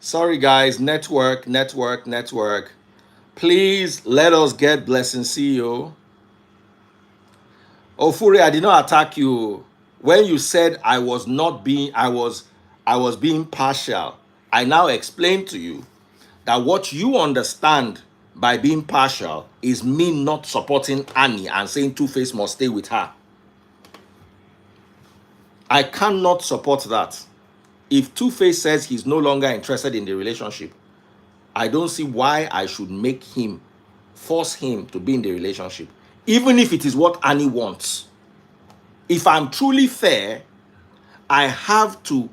Sorry, guys. Network. Please let us get Blessing CEO. Oh, Furi, I did not attack you. When you said I was being partial, I now explained to you that what you understand by being partial is me not supporting Annie and saying Two-Face must stay with her. I cannot support that. If Two-Face says he's no longer interested in the relationship, I don't see why I should force him to be in the relationship, even if it is what Annie wants. If I'm truly fair, I have to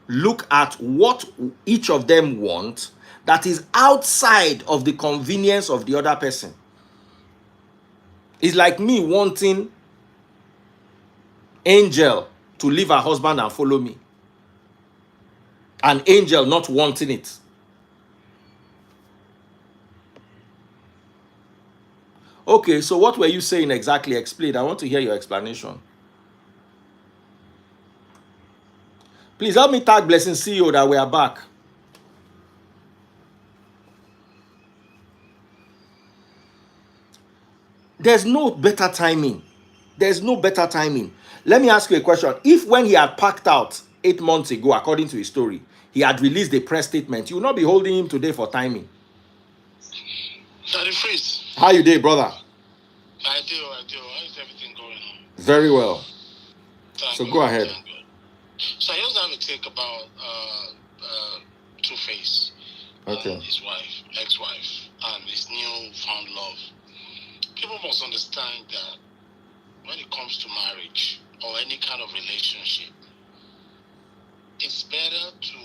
look at what each of them want that is outside of the convenience of the other person. It's like me wanting Angel to leave her husband and follow me, and Angel not wanting it. Okay, so what were you saying exactly? Explain. I want to hear your explanation. Please help me tag Blessing CEO that we are back. There's no better timing. Let me ask you a question. If when he had packed out 8 months ago, according to his story, he had released a press statement, you will not be holding him today for timing. Daddy Freeze. How you doing, brother? I do. How is everything going on? Very well. Thank so God, go ahead. So I just have a take about Two-Face, Okay. His wife, ex-wife, and his new found love. People must understand that when it comes to marriage or any kind of relationship, it's better to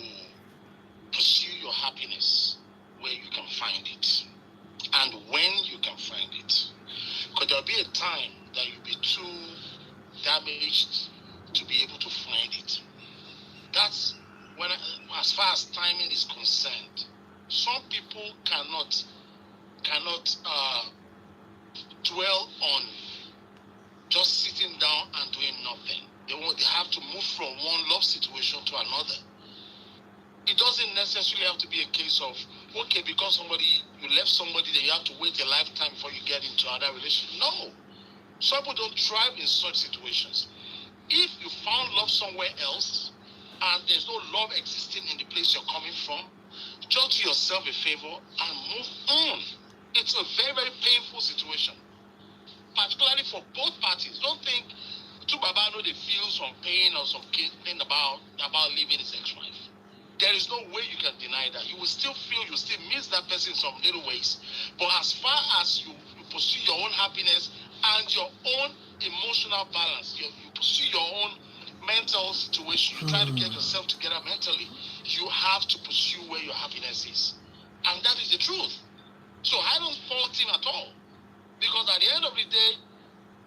pursue your happiness where you can find it and when you can find it. Because there'll be a time that you'll be too damaged to be able to find it. That's when, as far as timing is concerned, some people cannot dwell on just sitting down and doing nothing. They have to move from one love situation to another. It doesn't necessarily have to be a case of okay, because you left somebody, then you have to wait a lifetime before you get into another relationship. No. Some people don't thrive in such situations. If you found love somewhere else and there's no love existing in the place you're coming from, just do yourself a favor and move on. It's a very, very painful situation, particularly for both parties. Don't think two Baba know they feel some pain or some thing about leaving his ex-wife. There is no way you can deny that. You will still feel, you still miss that person in some little ways. But as far as you pursue your own happiness and your own emotional balance, you pursue your own mental situation, you try to get yourself together mentally, you have to pursue where your happiness is. And that is the truth. So I don't fault him at all. Because at the end of the day,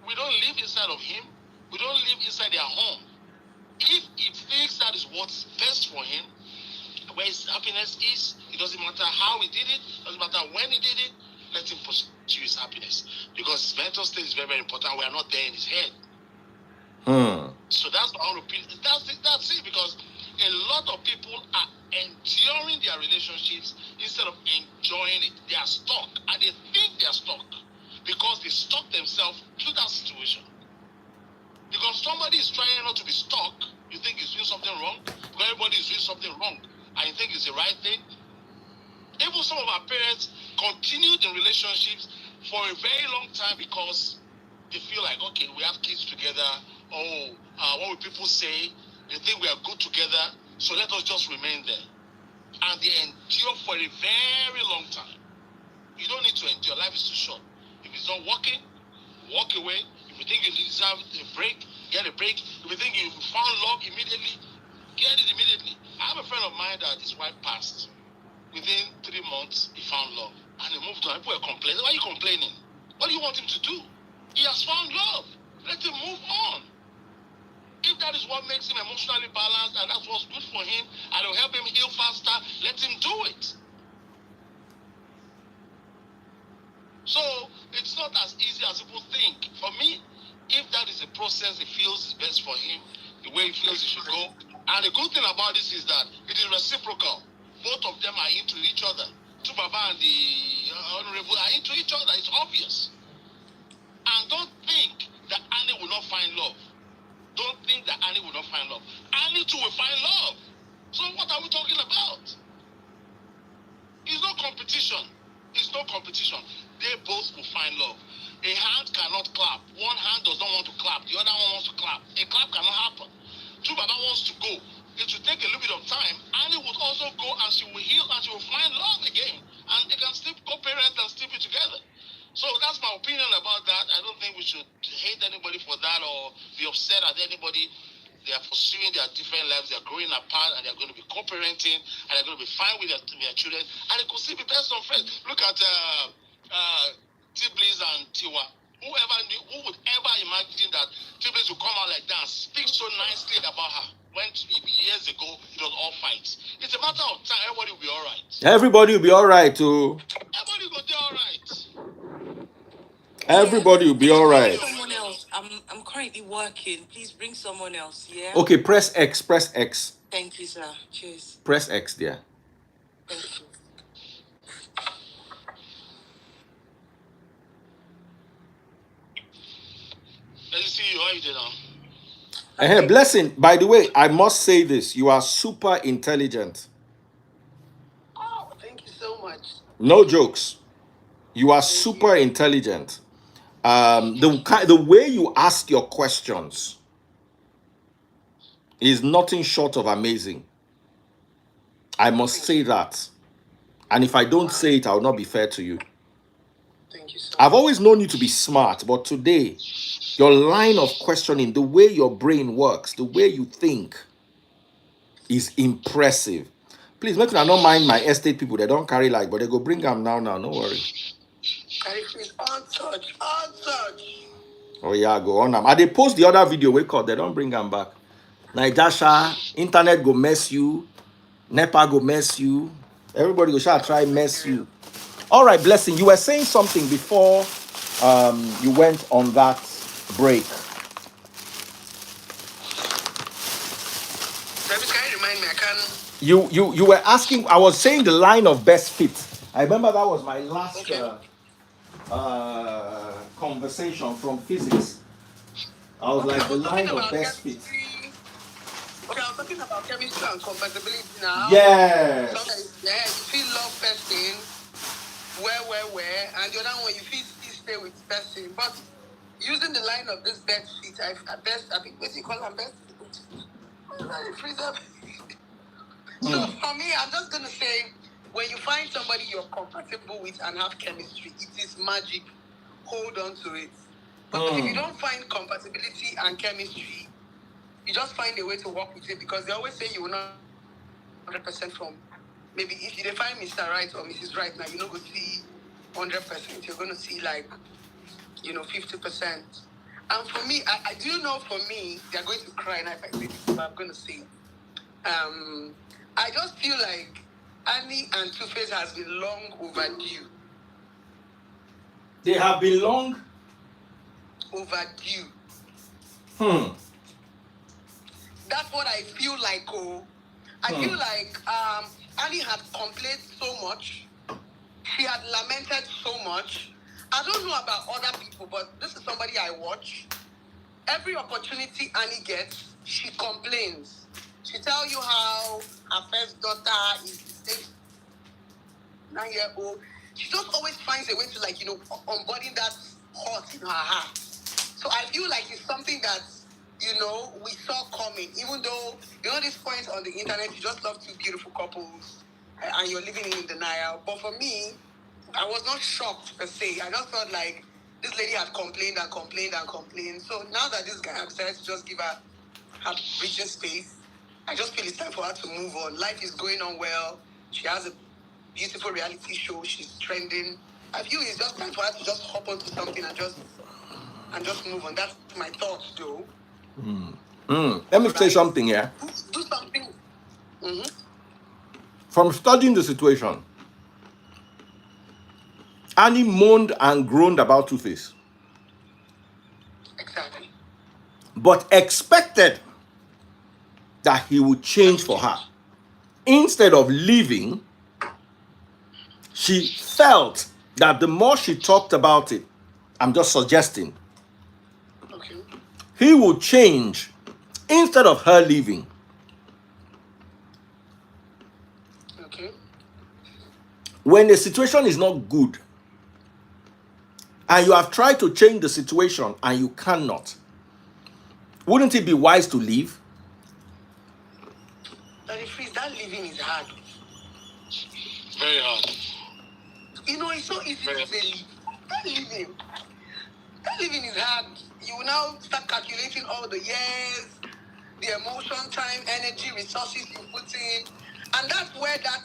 we don't live inside of him. We don't live inside their home. If he thinks that is what's best for him, where his happiness is, it doesn't matter how he did it, doesn't matter when he did it, let him pursue his happiness. Because his mental state is very, very important. We are not there in his head. So that's our opinion. That's it, because a lot of people are enduring their relationships instead of enjoying it. They are stuck, and they think they are stuck because they stuck themselves to that situation. Because somebody is trying not to be stuck, you think he's doing something wrong. Because everybody is doing something wrong, and you think it's the right thing. Even some of our parents continued in relationships for a very long time because they feel like, okay, we have kids together. What will people say? They think we are good together, so let us just remain there. And they endure for a very long time. You don't need to endure. Life is too short. If it's not working, walk away. If you think you deserve a break, get a break. If you think you found love immediately, get it immediately. I have a friend of mine that his wife passed. Within 3 months, he found love. And he moved on. People were complaining. Why are you complaining? What do you want him to do? He has found love. Let him move on. If that is what makes him emotionally balanced and that's what's good for him and it will help him heal faster, let him do it. So it's not as easy as people think. For me, if that is a process he feels is best for him, the way he feels he should go. And the good thing about this is that it is reciprocal. Both of them are into each other. Baba and the Honorable are into each other. It's obvious. And don't think that Annie will not find love. Don't think that Annie will not find love. Annie too will find love. So what are we talking about? It's no competition. It's no competition. They both will find love. A hand cannot clap. One hand does not want to clap. The other one wants to clap. A clap cannot happen. Baba wants to go. It will take a little bit of time. Annie would also go and she will heal and she will find love again. And they can still co-parent and still be together. So that's my opinion about that. I don't think we should hate anybody for that or be upset at anybody. They are pursuing their different lives. They are growing apart and they are going to be co-parenting and they're going to be fine with their children. And they could still be best of friends. Look at Tiblis and Tiwa. Who would ever imagine that Tiblis would come out like that and speak so nicely about her? When years ago, it was all fights. It's a matter of time. Everybody will be all right. Everybody will be all right, too. Everybody will be all right. Everybody will be all right. Someone else. I'm currently working. Please bring someone else. Yeah. Okay, press X. Press X. Thank you, sir. Cheers. Press X there. Thank you. Let me see you. How you doing now? Blessing, by the way, I must say this. You are super intelligent. Oh, thank you so much. No jokes. You are super intelligent. The way you ask your questions is nothing short of amazing. I must say that. And if I don't say it, I will not be fair to you. Thank you so I've always known you to be smart, but today, your line of questioning, the way your brain works, the way you think is impressive. Please, make sure I don't mind my estate people. They don't carry like, but they go bring them now. No worry. untouched. Oh yeah, go on. I they post the other video. Wake up. They don't bring them back. Naijasha, internet go mess you. Nepa go mess you. Everybody go try mess you. All right, Blessing. You were saying something before you went on that break. Can you remind me? I can't. you were asking. I was saying the line of best fit. I remember that was my last Okay. conversation from physics. I was Okay, like I the was talking line of about best fit. chemistry. Okay, I was talking about chemistry and compatibility now. Yes. Sometimes, yeah, you feel love person, where, and the other one you feel still stay with person. But using the line of this best fit, I think what you call them best fit. So for me, I'm just gonna say, when you find somebody you're compatible with and have chemistry, it is magic. Hold on to it. But if you don't find compatibility and chemistry, you just find a way to work with it, because they always say you will not 100% from, maybe if you define Mr. Right or Mrs. Right now, you're not going to see 100%. You're going to see 50%. And for me, I do know for me, they're going to cry now if I say this, but I'm going to say, I just feel like Annie and Two-Face has been long overdue. They have been long Overdue. That's what I feel like. I feel like Annie had complained so much. She had lamented so much. I don't know about other people, but this is somebody I watch. Every opportunity Annie gets, she complains. She tells you how her first daughter is 9-year-old. She just always finds a way to unburden that hurt in her heart. So I feel like it's something that we saw coming. Even though this point on the internet, you just love two beautiful couples and you're living in denial. But for me, I was not shocked per se. I just felt like this lady had complained and complained and complained. So now that this guy has decided to just give her breathing space, I just feel it's time for her to move on. Life is going on well. She has a beautiful reality show. She's trending. I feel it's just time for her to just hop onto something and just move on. That's my thoughts, though. Let me say something here. Do something. Mm-hmm. From studying the situation, Annie moaned and groaned about Two-Face, Exactly. but expected that he would change for her. Instead of leaving, she felt that the more she talked about it, I'm just suggesting, Okay. he would change instead of her leaving. Okay. When the situation is not good, and you have tried to change the situation and you cannot, wouldn't it be wise to leave? That living is hard. Very hard. It's so easy to say leave. That living is hard. You will now start calculating all the years, the emotion, time, energy, resources you put in. And that's where that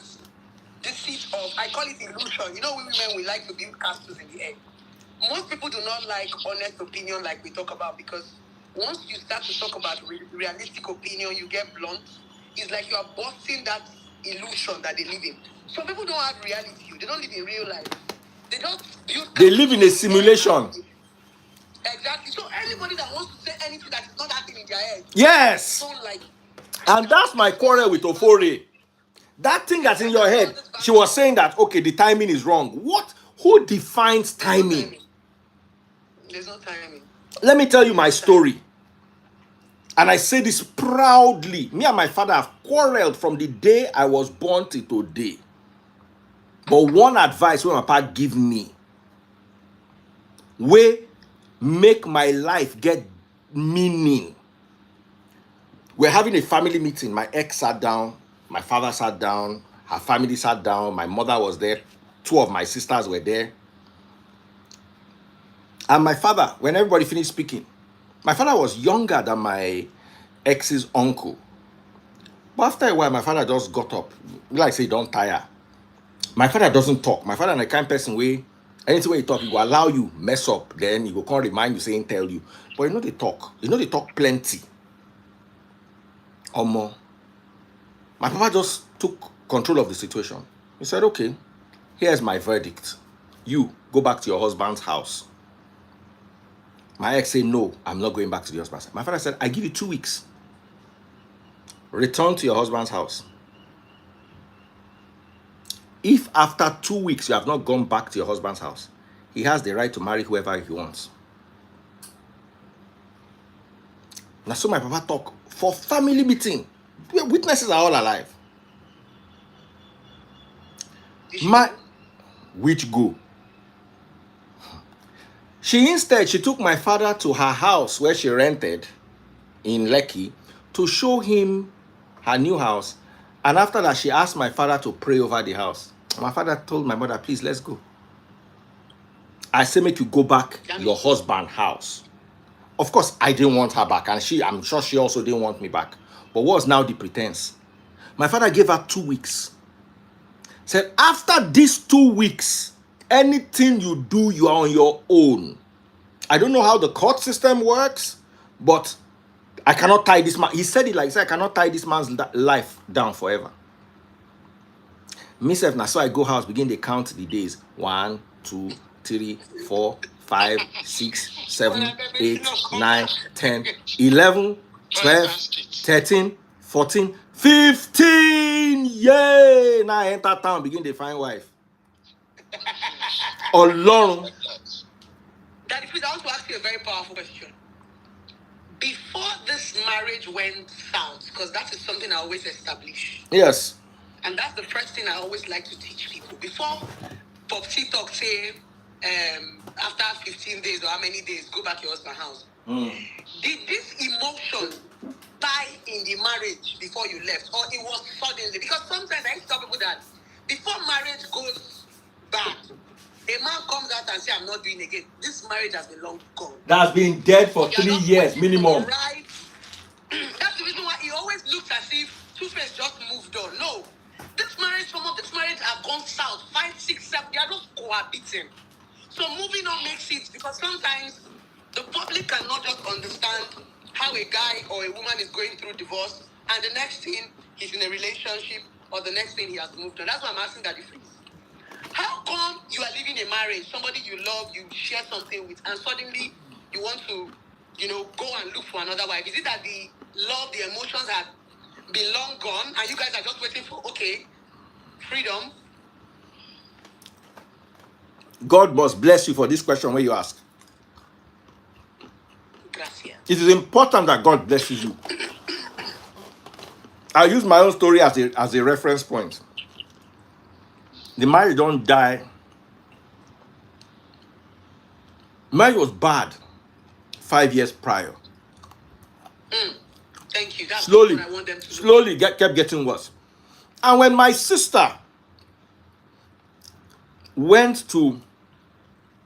deceit of, I call it illusion. We women, we like to build castles in the air. Most people do not like honest opinion like we talk about, because once you start to talk about realistic opinion, you get blunt. It's like you are busting that illusion that they live in. Some people don't have reality. They don't live in real life. They just build. They live in a simulation. Exactly. So anybody that wants to say anything that is not that thing in their head, Yes. don't like. And that's my quarrel with Ofori. That thing that's in your head, she was saying that, okay, the timing is wrong. What? Who defines timing? There's no timing. Let me tell you my story. And I say this proudly. Me and my father have quarreled from the day I was born till today. But one advice when my papa give me, way make my life get meaning. We're having a family meeting. My ex sat down, my father sat down, her family sat down, my mother was there, 2 of my sisters were there. And my father, when everybody finished speaking, my father was younger than my ex's uncle. But after a while, my father just got up. Like say, don't tire. My father doesn't talk. My father is the kind of person where anything when he talk, he will allow you mess up. Then he will come remind you, saying, tell you. But they talk. They talk plenty. Or more. My papa just took control of the situation. He said, okay, here's my verdict. You go back to your husband's house. My ex said, no, I'm not going back to the husband's house. My father said, I give you 2 weeks. Return to your husband's house. If after 2 weeks you have not gone back to your husband's house, he has the right to marry whoever he wants. Now, so my papa talk for family meeting. Witnesses are all alive. Which go? She took my father to her house where she rented in Lekki to show him her new house. And after that, she asked my father to pray over the house. My father told my mother, please, let's go. I say, make you go back your husband's house. Of course, I didn't want her back. And I'm sure she also didn't want me back. But what was now the pretense? My father gave her 2 weeks. Said, after these 2 weeks, anything you do, you are on your own. I don't know how the court system works, but I cannot tie this man. He said it like this, I cannot tie this man's life down forever. Myself, now so I go house, begin to count the days. 1, 2, 3, 4, 5, 6, 7, 8, 9, 10, 11, 12, 13, 14, 15. Yay! Now I enter town, begin to find wife. Ọlọ́run. Daddy, please, I want to ask you a very powerful question. Before this marriage went south, because that is something I always establish. Yes. And that's the first thing I always like to teach people. Before Pop TikTok say, after 15 days or how many days, go back to your husband's house. Did this emotion die in the marriage before you left? Or it was suddenly? Because sometimes I used to tell people that before marriage goes bad, a man comes out and says, I'm not doing it again. This marriage has been long gone. That's been dead for 3 years minimum. Right. That's the reason why he always looks as if Two-Face just moved on. No. Some of this marriage have gone south. 5, 6, 7. They are just cohabiting. So moving on makes sense because sometimes the public cannot just understand how a guy or a woman is going through divorce and the next thing he's in a relationship or the next thing he has moved on. That's why I'm asking that difference. How come you are living a marriage, somebody you love, you share something with, and suddenly you want to, go and look for another wife? Is it that the love, the emotions have been long gone and you guys are just waiting for, freedom? God must bless you for this question when you ask. Gracias. It is important that God blesses you. I use my own story as a reference point. The marriage don't die. Marriage was bad 5 years prior. Thank you. That's Slowly, what I want them to slowly kept getting worse. And when my sister went to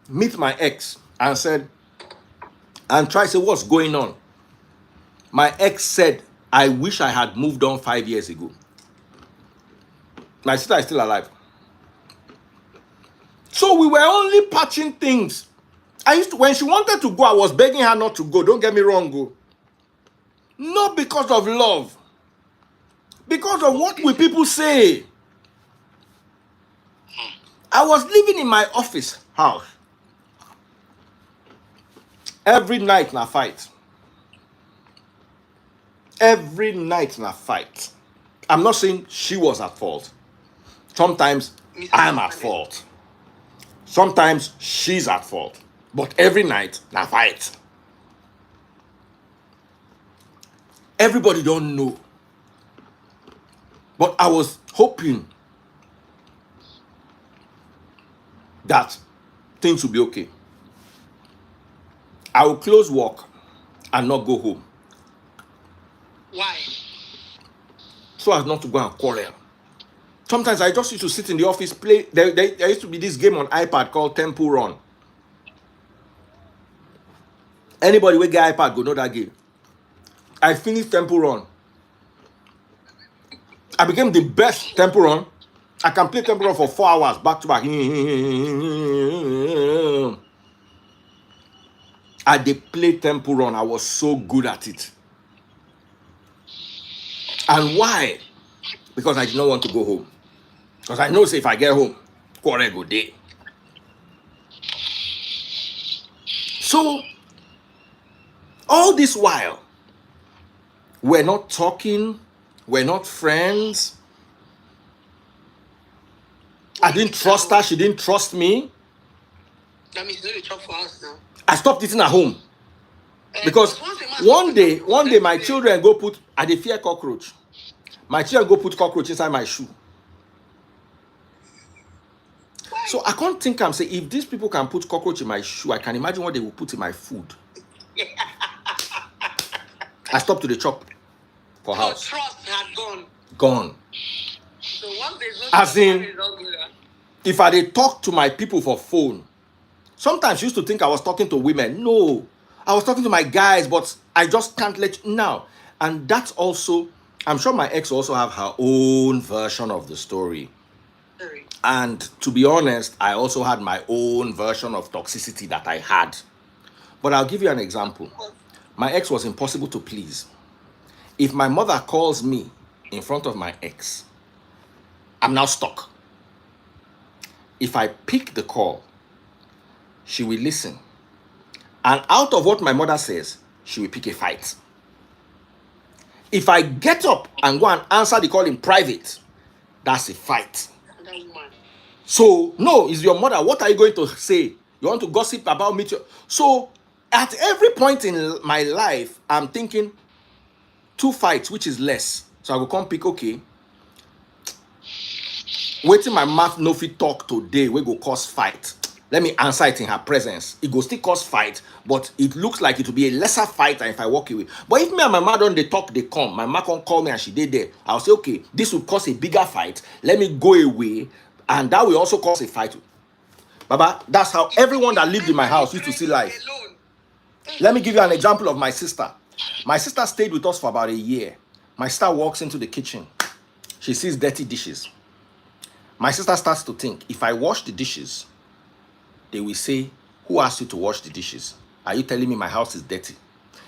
meet my ex and said, and tried to say, what's going on? My ex said, I wish I had moved on 5 years ago. My sister is still alive. So we were only patching things. When she wanted to go, I was begging her not to go. Don't get me wrong, go. Not because of love. Because of what will people say. I was living in my office house. Every night na fight. Every night na fight. I'm not saying she was at fault. Sometimes I'm at fault. Sometimes she's at fault. But every night na fight. Everybody don't know. But I was hoping that things will be okay. I will close work and not go home. Why? So as not to go and quarrel. Sometimes I just used to sit in the office, play. There used to be this game on iPad called Temple Run. Anybody with get iPad go know that game. I finished Temple Run. I became the best Temple Run. I can play Temple Run for 4 hours back to back. I did play Temple Run. I was so good at it. And why? Because I did not want to go home. Because I know say if I get home, quarrel go day. So, all this while, we're not talking, we're not friends. I didn't trust her. She didn't trust me. That means you know the chop for us now. I stopped eating at home. Because one day my children go put, I dey fear cockroach. My children go put cockroach inside my shoe. So I can't think I'm saying, if these people can put cockroach in my shoe, I can imagine what they will put in my food. I stopped to the chop for house. Trust had gone. Gone. So once there's no As in, result, if I dey talk to my people for phone, sometimes you used to think I was talking to women. No, I was talking to my guys, but I just can't let you now. And that's also, I'm sure my ex also have her own version of the story. And to be honest, I also had my own version of toxicity that I had. But I'll give you an example. My ex was impossible to please. If my mother calls me in front of my ex, I'm now stuck. If I pick the call, she will listen. And out of what my mother says, she will pick a fight. If I get up and go and answer the call in private, that's a fight. So, no, it's your mother. What are you going to say? You want to gossip about me? So, at every point in my life, I'm thinking 2 fights, which is less. So I will come pick, okay, waiting my mouth no fit talk today, we go cause fight. Let me answer it in her presence. It go still cause fight, but it looks like it will be a lesser fight than if I walk away. But if me and my mother don't they talk, they come. My mother can call me and she did there. I'll say, okay, this will cause a bigger fight. Let me go away. And that will also cause a fight. Baba, that's how everyone that lived in my house used to see life. Let me give you an example of my sister. My sister stayed with us for about a year. My sister walks into the kitchen. She sees dirty dishes. My sister starts to think, if I wash the dishes, they will say, who asked you to wash the dishes? Are you telling me my house is dirty?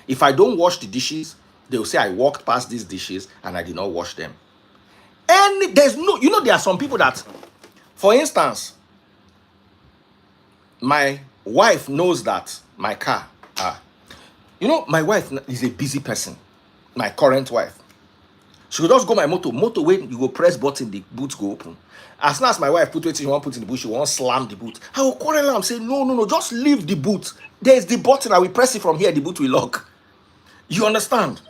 If I don't wash the dishes, they will say I walked past these dishes and I did not wash them. And there's no, there are some people that, for instance, my wife knows that my car, my wife is a busy person, my current wife. She will just go my motor when you go press button, the boot go open. As soon as my wife put what she want put in the boot, she won't slam the boot. I will quarrel her and say, no, just leave the boot. There's the button, I will press it from here, the boot will lock. You understand?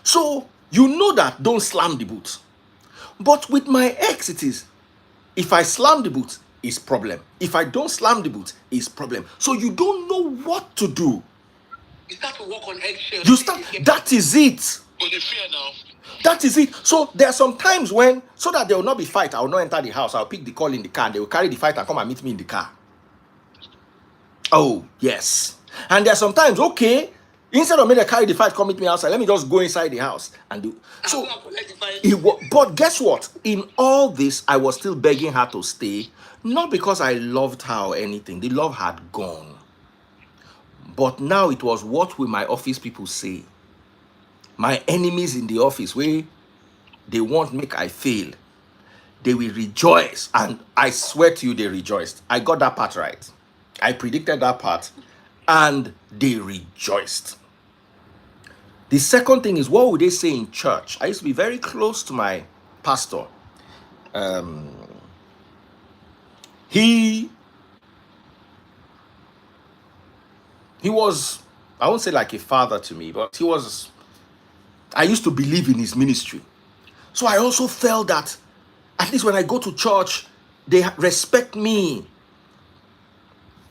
So, you know that, don't slam the boot. But with my ex, it is, if I slam the boot, it's problem. If I don't slam the boot, it's problem. So you don't know what to do. You start to walk on eggshells. That is it. But they fear now. That is it. So there are some times when, so that there will not be fight, I will not enter the house. I'll pick the call in the car and they will carry the fight and come and meet me in the car. Oh, yes. And there are sometimes, okay, instead of me to carry the fight, come meet me outside, let me just go inside the house and do. So, but guess what? In all this, I was still begging her to stay, not because I loved her or anything. The love had gone. But now it was, what will my office people say? My enemies in the office, where they won't make I fail, they will rejoice. And I swear to you, they rejoiced. I got that part right. I predicted that part, and they rejoiced. The second thing is, what would they say in church? I used to be very close to my pastor. He was, I won't say like a father to me, but I used to believe in his ministry. So I also felt that, at least when I go to church, they respect me.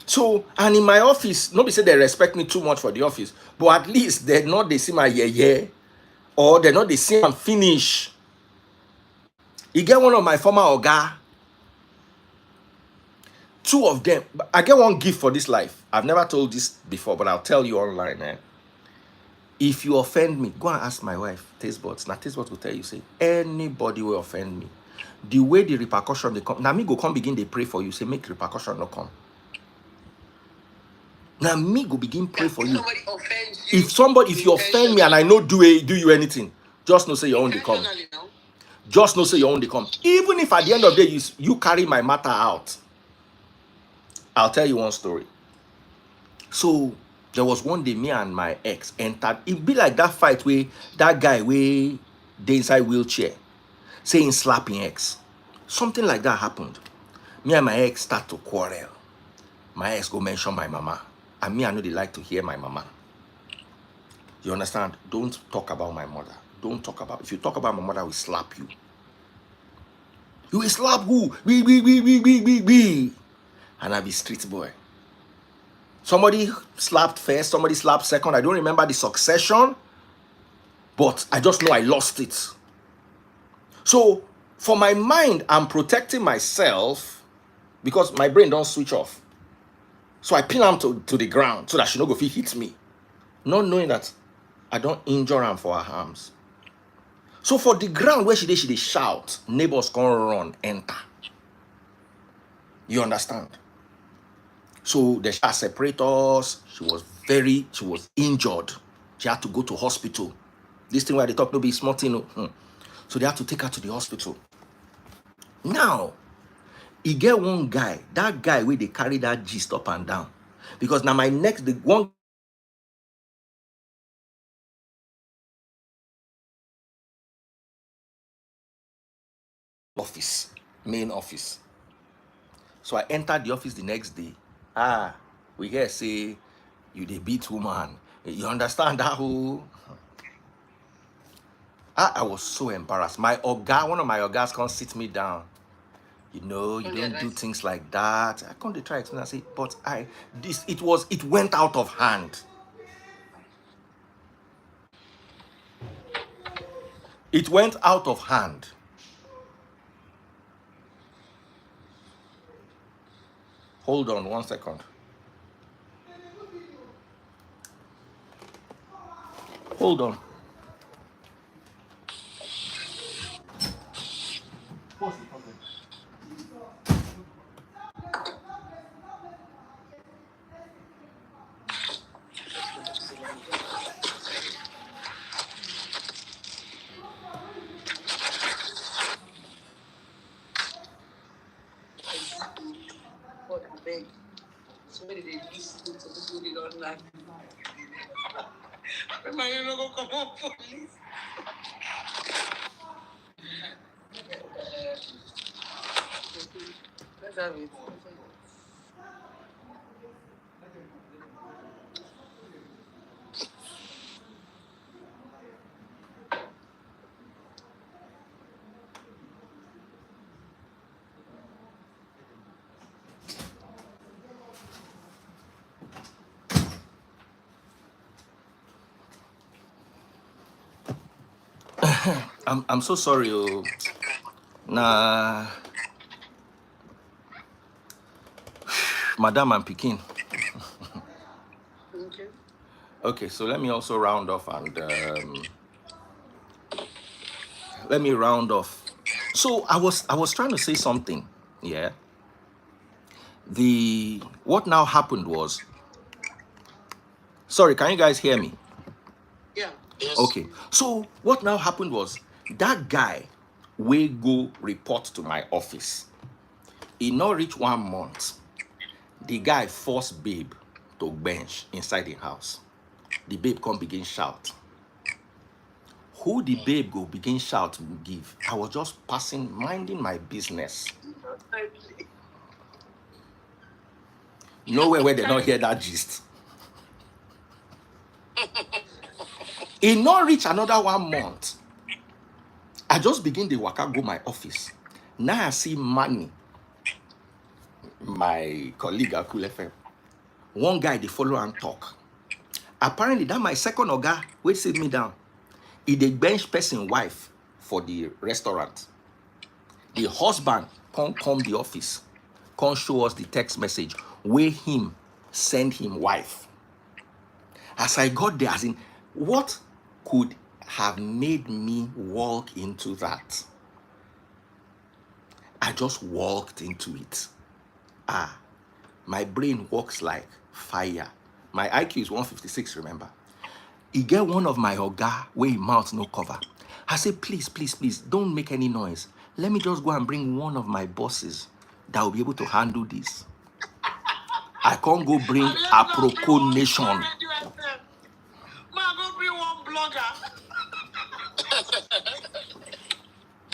So, and in my office, nobody said they respect me too much for the office, but at least they see my yeah, or they see I'm finish. You get one of my former oga, 2 of them, I get one gift for this life. I've never told this before, but I'll tell you online. If you offend me, go and ask my wife, taste buds. Now taste buds will tell you, say, anybody will offend me. The way the repercussion they come, now me go come begin, they pray for you, say, make repercussion not come. Now me go begin pray for you. If you offend me and I know do you anything, just know say your own they come. Just know say your own they come. Even if at the end of the day you carry my matter out, I'll tell you one story. So there was one day me and my ex entered. It be like that fight where that guy they inside wheelchair saying slapping ex. Something like that happened. Me and my ex start to quarrel. My ex go mention my mama. And me, I know they like to hear my mama. You understand? Don't talk about my mother. Don't talk about. If you talk about my mother, I will slap you. You will slap who? We. And I be street boy. Somebody slapped first, somebody slapped second. I don't remember the succession, but I just know I lost it. So for my mind, I'm protecting myself because my brain don't switch off. So I pin am to the ground so that she no go fit hit me. Not knowing that I don't injure am for her harms. So for the ground where she dey shout, neighbors come run, enter. You understand? So they shall separate us. She was injured. She had to go to hospital. This thing where they talk no be small thing. So they had to take her to the hospital. Now, he get one guy, that guy where they carry that gist up and down. Because now my next, the one office, main office. So I entered the office the next day. We hear say, you dey beat woman. You understand that whole... I was so embarrassed. My oga, one of my ogas can't sit me down. You know, you don't do things like that. I can't try to explain. I say, but it went out of hand. It went out of hand. Hold on 1 second. Hold on. What's the problem? God, I beg. So many they listen to people they don't like. Man, you not go come on police. Let's have it. I'm so sorry. Nah, Madam and Pekin. Okay. Okay, so let me also round off and let me round off. So I was trying to say something. Yeah. What now happened was, sorry, can you guys hear me? Yeah. Yes. Okay. So what now happened was that guy will go report to my office. He not reach 1 month. The guy forced babe to bench inside the house. The babe come begin shout. Who the babe go begin shout give? I was just passing, minding my business. Nowhere where they don't hear that gist. He not reach another 1 month. I just begin the waka go my office. Now I see Manny, my colleague at Cool FM. One guy they follow and talk. Apparently that my second oga will sit me down. He the bench person wife for the restaurant. The husband can't come the office, can't show us the text message where him send him wife. As I got there, as in, what could have made me walk into that? I just walked into it. My brain works like fire. My IQ is 156, remember? He get one of my oga where his mouth no cover. I say, please, don't make any noise. Let me just go and bring one of my bosses that will be able to handle this. I can't go bring Aproko Nation. Man, go bring one blogger.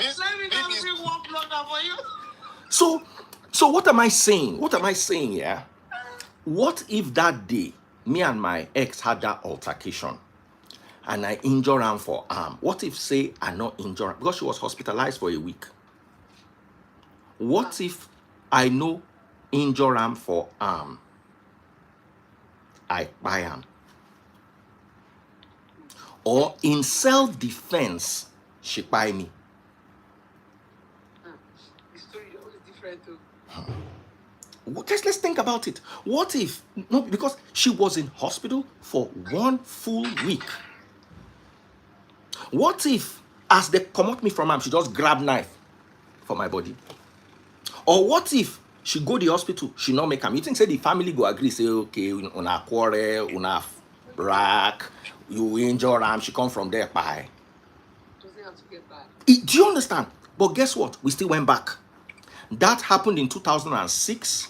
Let me come bring one blogger for you. So what am I saying? What am I saying here? What if that day me and my ex had that altercation and I injure her for arm? What if say I not injure her because she was hospitalized for a week? What if I know injure her for arm? I buy am. Or in self-defense, she buy me. The story is always different too. Let's think about it. What if, no, because she was in hospital for 1 full week. What if, as they come at me from arm, she just grab knife for my body? Or what if she go the hospital, she not make am? You think say the family go agree, say, okay, una quarrel, una rack, you injure am, she come from there, bye. Doesn't have to get back. Do you understand? But guess what? We still went back. That happened in 2006.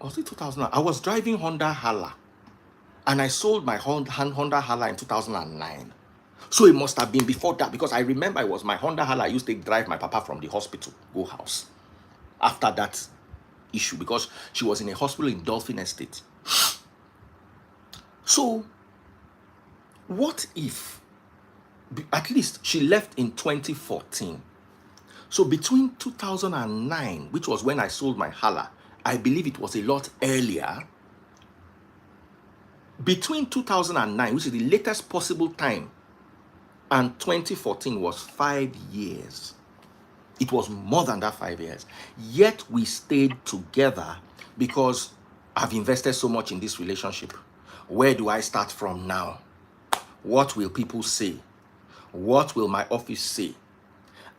Was it 2000? I was driving Honda Hala. And I sold my Honda Hala in 2009. So it must have been before that, because I remember it was my Honda Hala I used to drive my papa from the hospital, go house. After that issue, because she was in a hospital in Dolphin Estate. So, what if, at least she left in 2014. So between 2009, which was when I sold my Hala, I believe it was a lot earlier. Between 2009, which is the latest possible time, and 2014 was 5 years. It was more than that 5 years. Yet we stayed together because I've invested so much in this relationship. Where do I start from now? What will people say? What will my office say?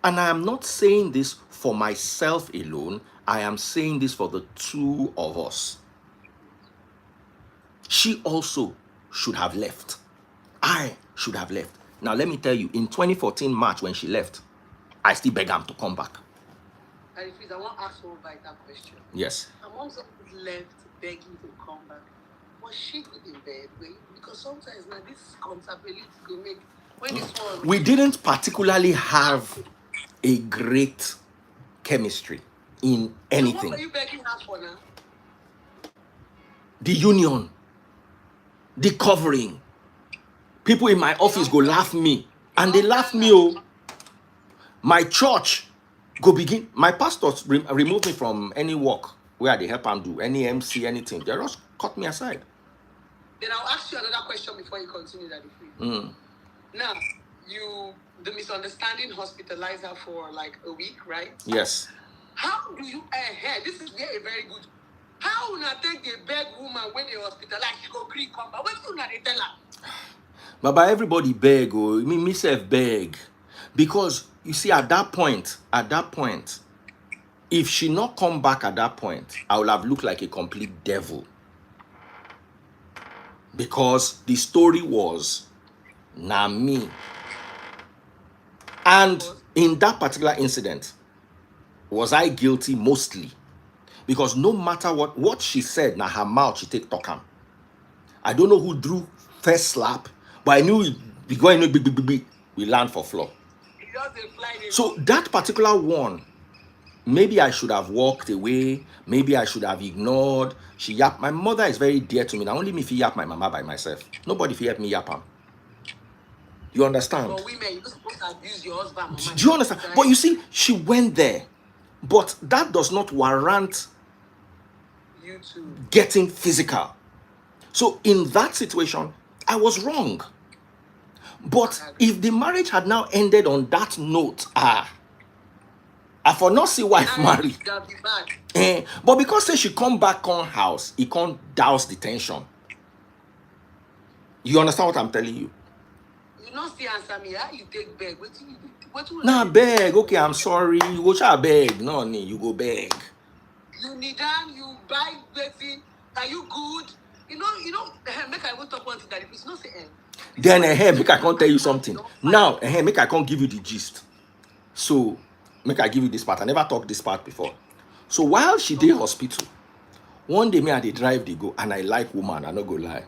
And I am not saying this for myself alone. I am saying this for the two of us. She also should have left. I should have left. Now, let me tell you, in 2014 March, when she left, I still beg her to come back. And if I want to ask one vital question. Yes. Among some people left begging to come back, was she good in bed? Because sometimes now this compatibility go make when this one. We didn't particularly have a great chemistry in anything. So what were you begging her for now? The union, the covering. People in my office go laugh me, and they laugh me. Oh, my church go begin. My pastors remove me from any work where they help them do any MC, anything. They just cut me aside. Then I'll ask you another question before you continue that. Now, the misunderstanding hospitalized her for like a week, right? Yes. How do you this is very, very good. How will I take the beg woman when they hospitalize, she go agree come back? What do you tell her? But by everybody beg, oh, me self beg. Because you see, at that point, if she not come back at that point, I would have looked like a complete devil. Because the story was na me. And in that particular incident, was I guilty? Mostly. Because no matter what she said, na her mouth she take talk am. I don't know who drew first slap, but I knew we going to we land for floor. So that particular one, maybe I should have walked away. Maybe I should have ignored. She yap. My mother is very dear to me. Now only me if yap my mama by myself. Nobody if help me yap am. You understand? But women, you're supposed to abuse your husband. Mama. Do you understand? But you see, she went there. But that does not warrant you too getting physical. So in that situation, I was wrong. But if the marriage had now ended on that note, I for not see wife marry. But because say she come back on house, he can't douse the tension. You understand what I'm telling you? You not see answer me. How you take beg? Nah, beg. Okay, I'm sorry. You go try beg. No, you go beg. You need them. You buy betting. Are you good? You know. Make I go talk one thing that if it's not say then make I can't tell you something. Now make I can't give you the gist. So make I give you this part. I never talked this part before. So while she did hospital, one day me I dey drive they go, and I like woman. I no go lie.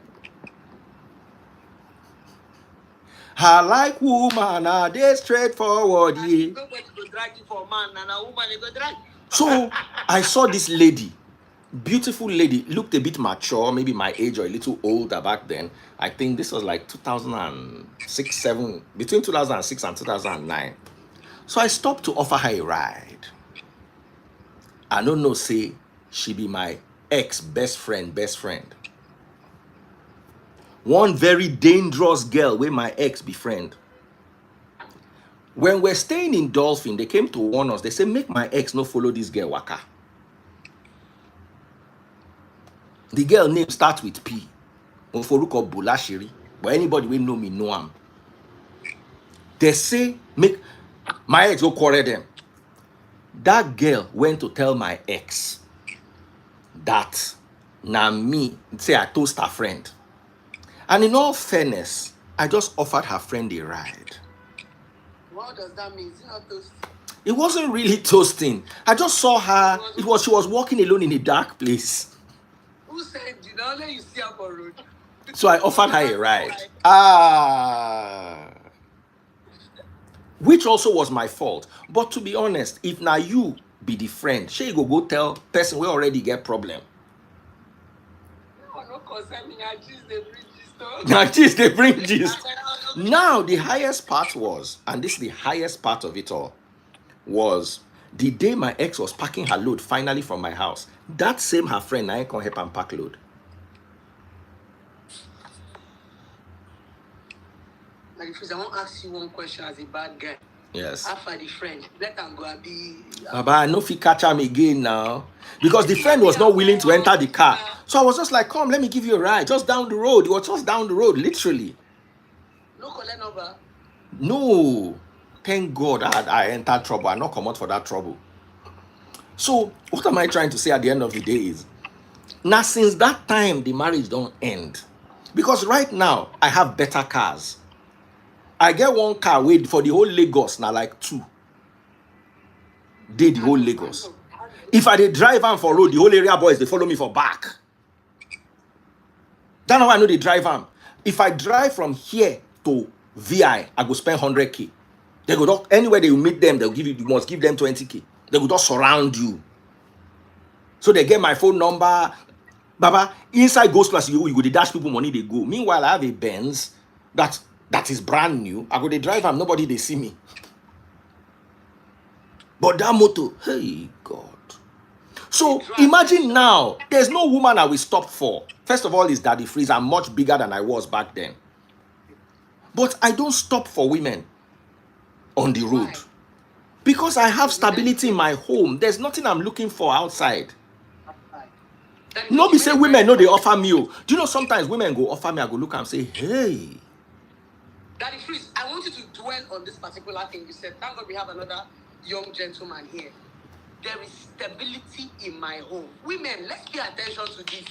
I like woman, they straightforward, yeah. Nobody go drag you for a man, and a woman they go drag. So I saw this lady, beautiful lady, looked a bit mature, maybe my age or a little older back then. I think this was like 2006, 7, between 2006 and 2009. So I stopped to offer her a ride. I don't know, say she be my ex best friend. One very dangerous girl with my ex befriend. When we're staying in Dolphin, they came to warn us. They say, make my ex no follow this girl waka. The girl name starts with P. Oforuko Bulashiri. But anybody will know me know him. They say, make my ex go quarrel them. That girl went to tell my ex that now me, say I toast her friend. And in all fairness, I just offered her friend a ride. What does that mean? Is it not toast? It wasn't really toasting. I just saw her. She was walking alone in a dark place. Who said you know let you see her for road? So I offered her a ride. Which also was my fault. But to be honest, if now you be the friend, she go tell person we already get problem. No concern me. I just they bring this Now gist they bring gist. Now the highest part was, and this is the highest part of it all, was the day my ex was packing her load finally from my house. That same her friend, I can help and pack load. Like if I want to ask you one question as a bad guy. Yes. After the friend, let them go and be. Baba, I know if he catch him again now. Because the friend was not willing to enter the car. So I was just like, come, let me give you a ride. Just down the road. It was just down the road, literally. No collect number. No. Thank God I entered trouble. I not come out for that trouble. So what am I trying to say at the end of the day is, now since that time, the marriage don't end. Because right now, I have better cars. I get one car wait for the whole Lagos, now like 2. The whole Lagos. If I did drive on for road, the whole area boys, they follow me for back. That's how I know they drive on. If I drive from here to VI, I go spend 100K. They go anywhere they will meet them, they'll give you must give them 20K. They will just surround you. So they get my phone number. Baba, inside Ghost Class, you go to dash people money, they go. Meanwhile, I have a Benz that is brand new. I go to drive and nobody they see me. But that motor, hey God. So imagine now, there's no woman I will stop for. First of all, is Daddy Freeze. I'm much bigger than I was back then. But I don't stop for women on the road. Why? Because I have stability in my home. There's nothing I'm looking for outside. No be say women know they offer me. Do you know sometimes women go offer me, I go look and say, hey. Daddy Freeze, I want you to dwell on this particular thing. You said, thank God we have another young gentleman here. There is stability in my home. Women, let's pay attention to this.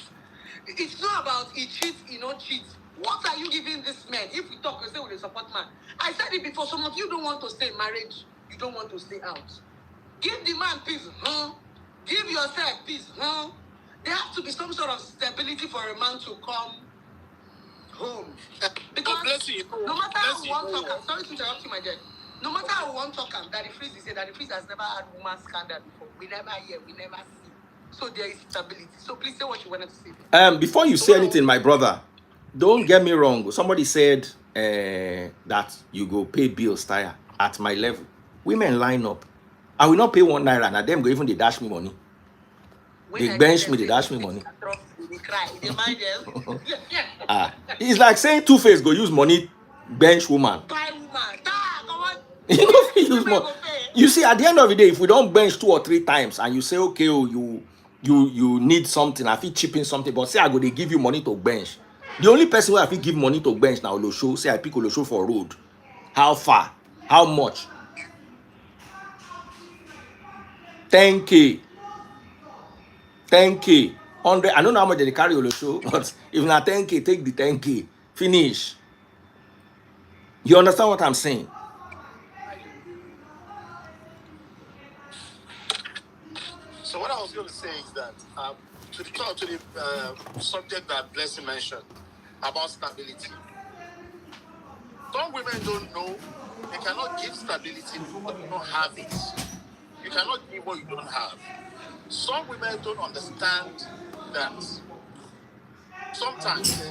It's not about he cheats, he not cheats. What are you giving this man? If we talk, we say with a support man. I said it before, some of you don't want to stay in marriage. You don't want to stay out. Give the man peace, huh? Give yourself peace, huh? There has to be some sort of stability for a man to come home. Because no matter how we want to talk, sorry to interrupt you, my dear. No matter how we want to talk, Daddy Freeze, he said Daddy Freeze has never had woman scandal before. We never hear, we never see. So there is stability. So please say what you wanted to say. Before you say anything, my brother, don't get me wrong. Somebody said that you go pay bills tire at my level. Women line up. I will not pay 1 naira, and them go even they dash me money. They bench me, they dash me money. It's like saying Two-Face go use money, bench woman. Buy woman. Come on. You know if you use money. You see, at the end of the day, if we don't bench 2 or 3 times and you say, okay, oh, you need something, I feel chipping something, but say I go they give you money to bench. The only person who I feel give money to bench now Olosho, say I pick Olosho for road. How far? How much? 10K. 10K. 100. I don't know how much they carry Olosho, but if not 10K, take the 10K. Finish. You understand what I'm saying? So what I was going to say is that to the subject that Blessing mentioned about stability, Some women don't know. They cannot give stability because they don't have it. You cannot give what you don't have. Some women don't understand that sometimes,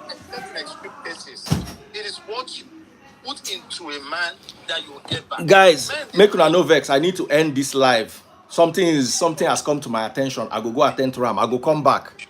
except in extreme cases, it is what you put into a man that you will get back. Guys, Men, make una no vex. I need to end this live. Something has come to my attention. I go attend to Ram. I go come back.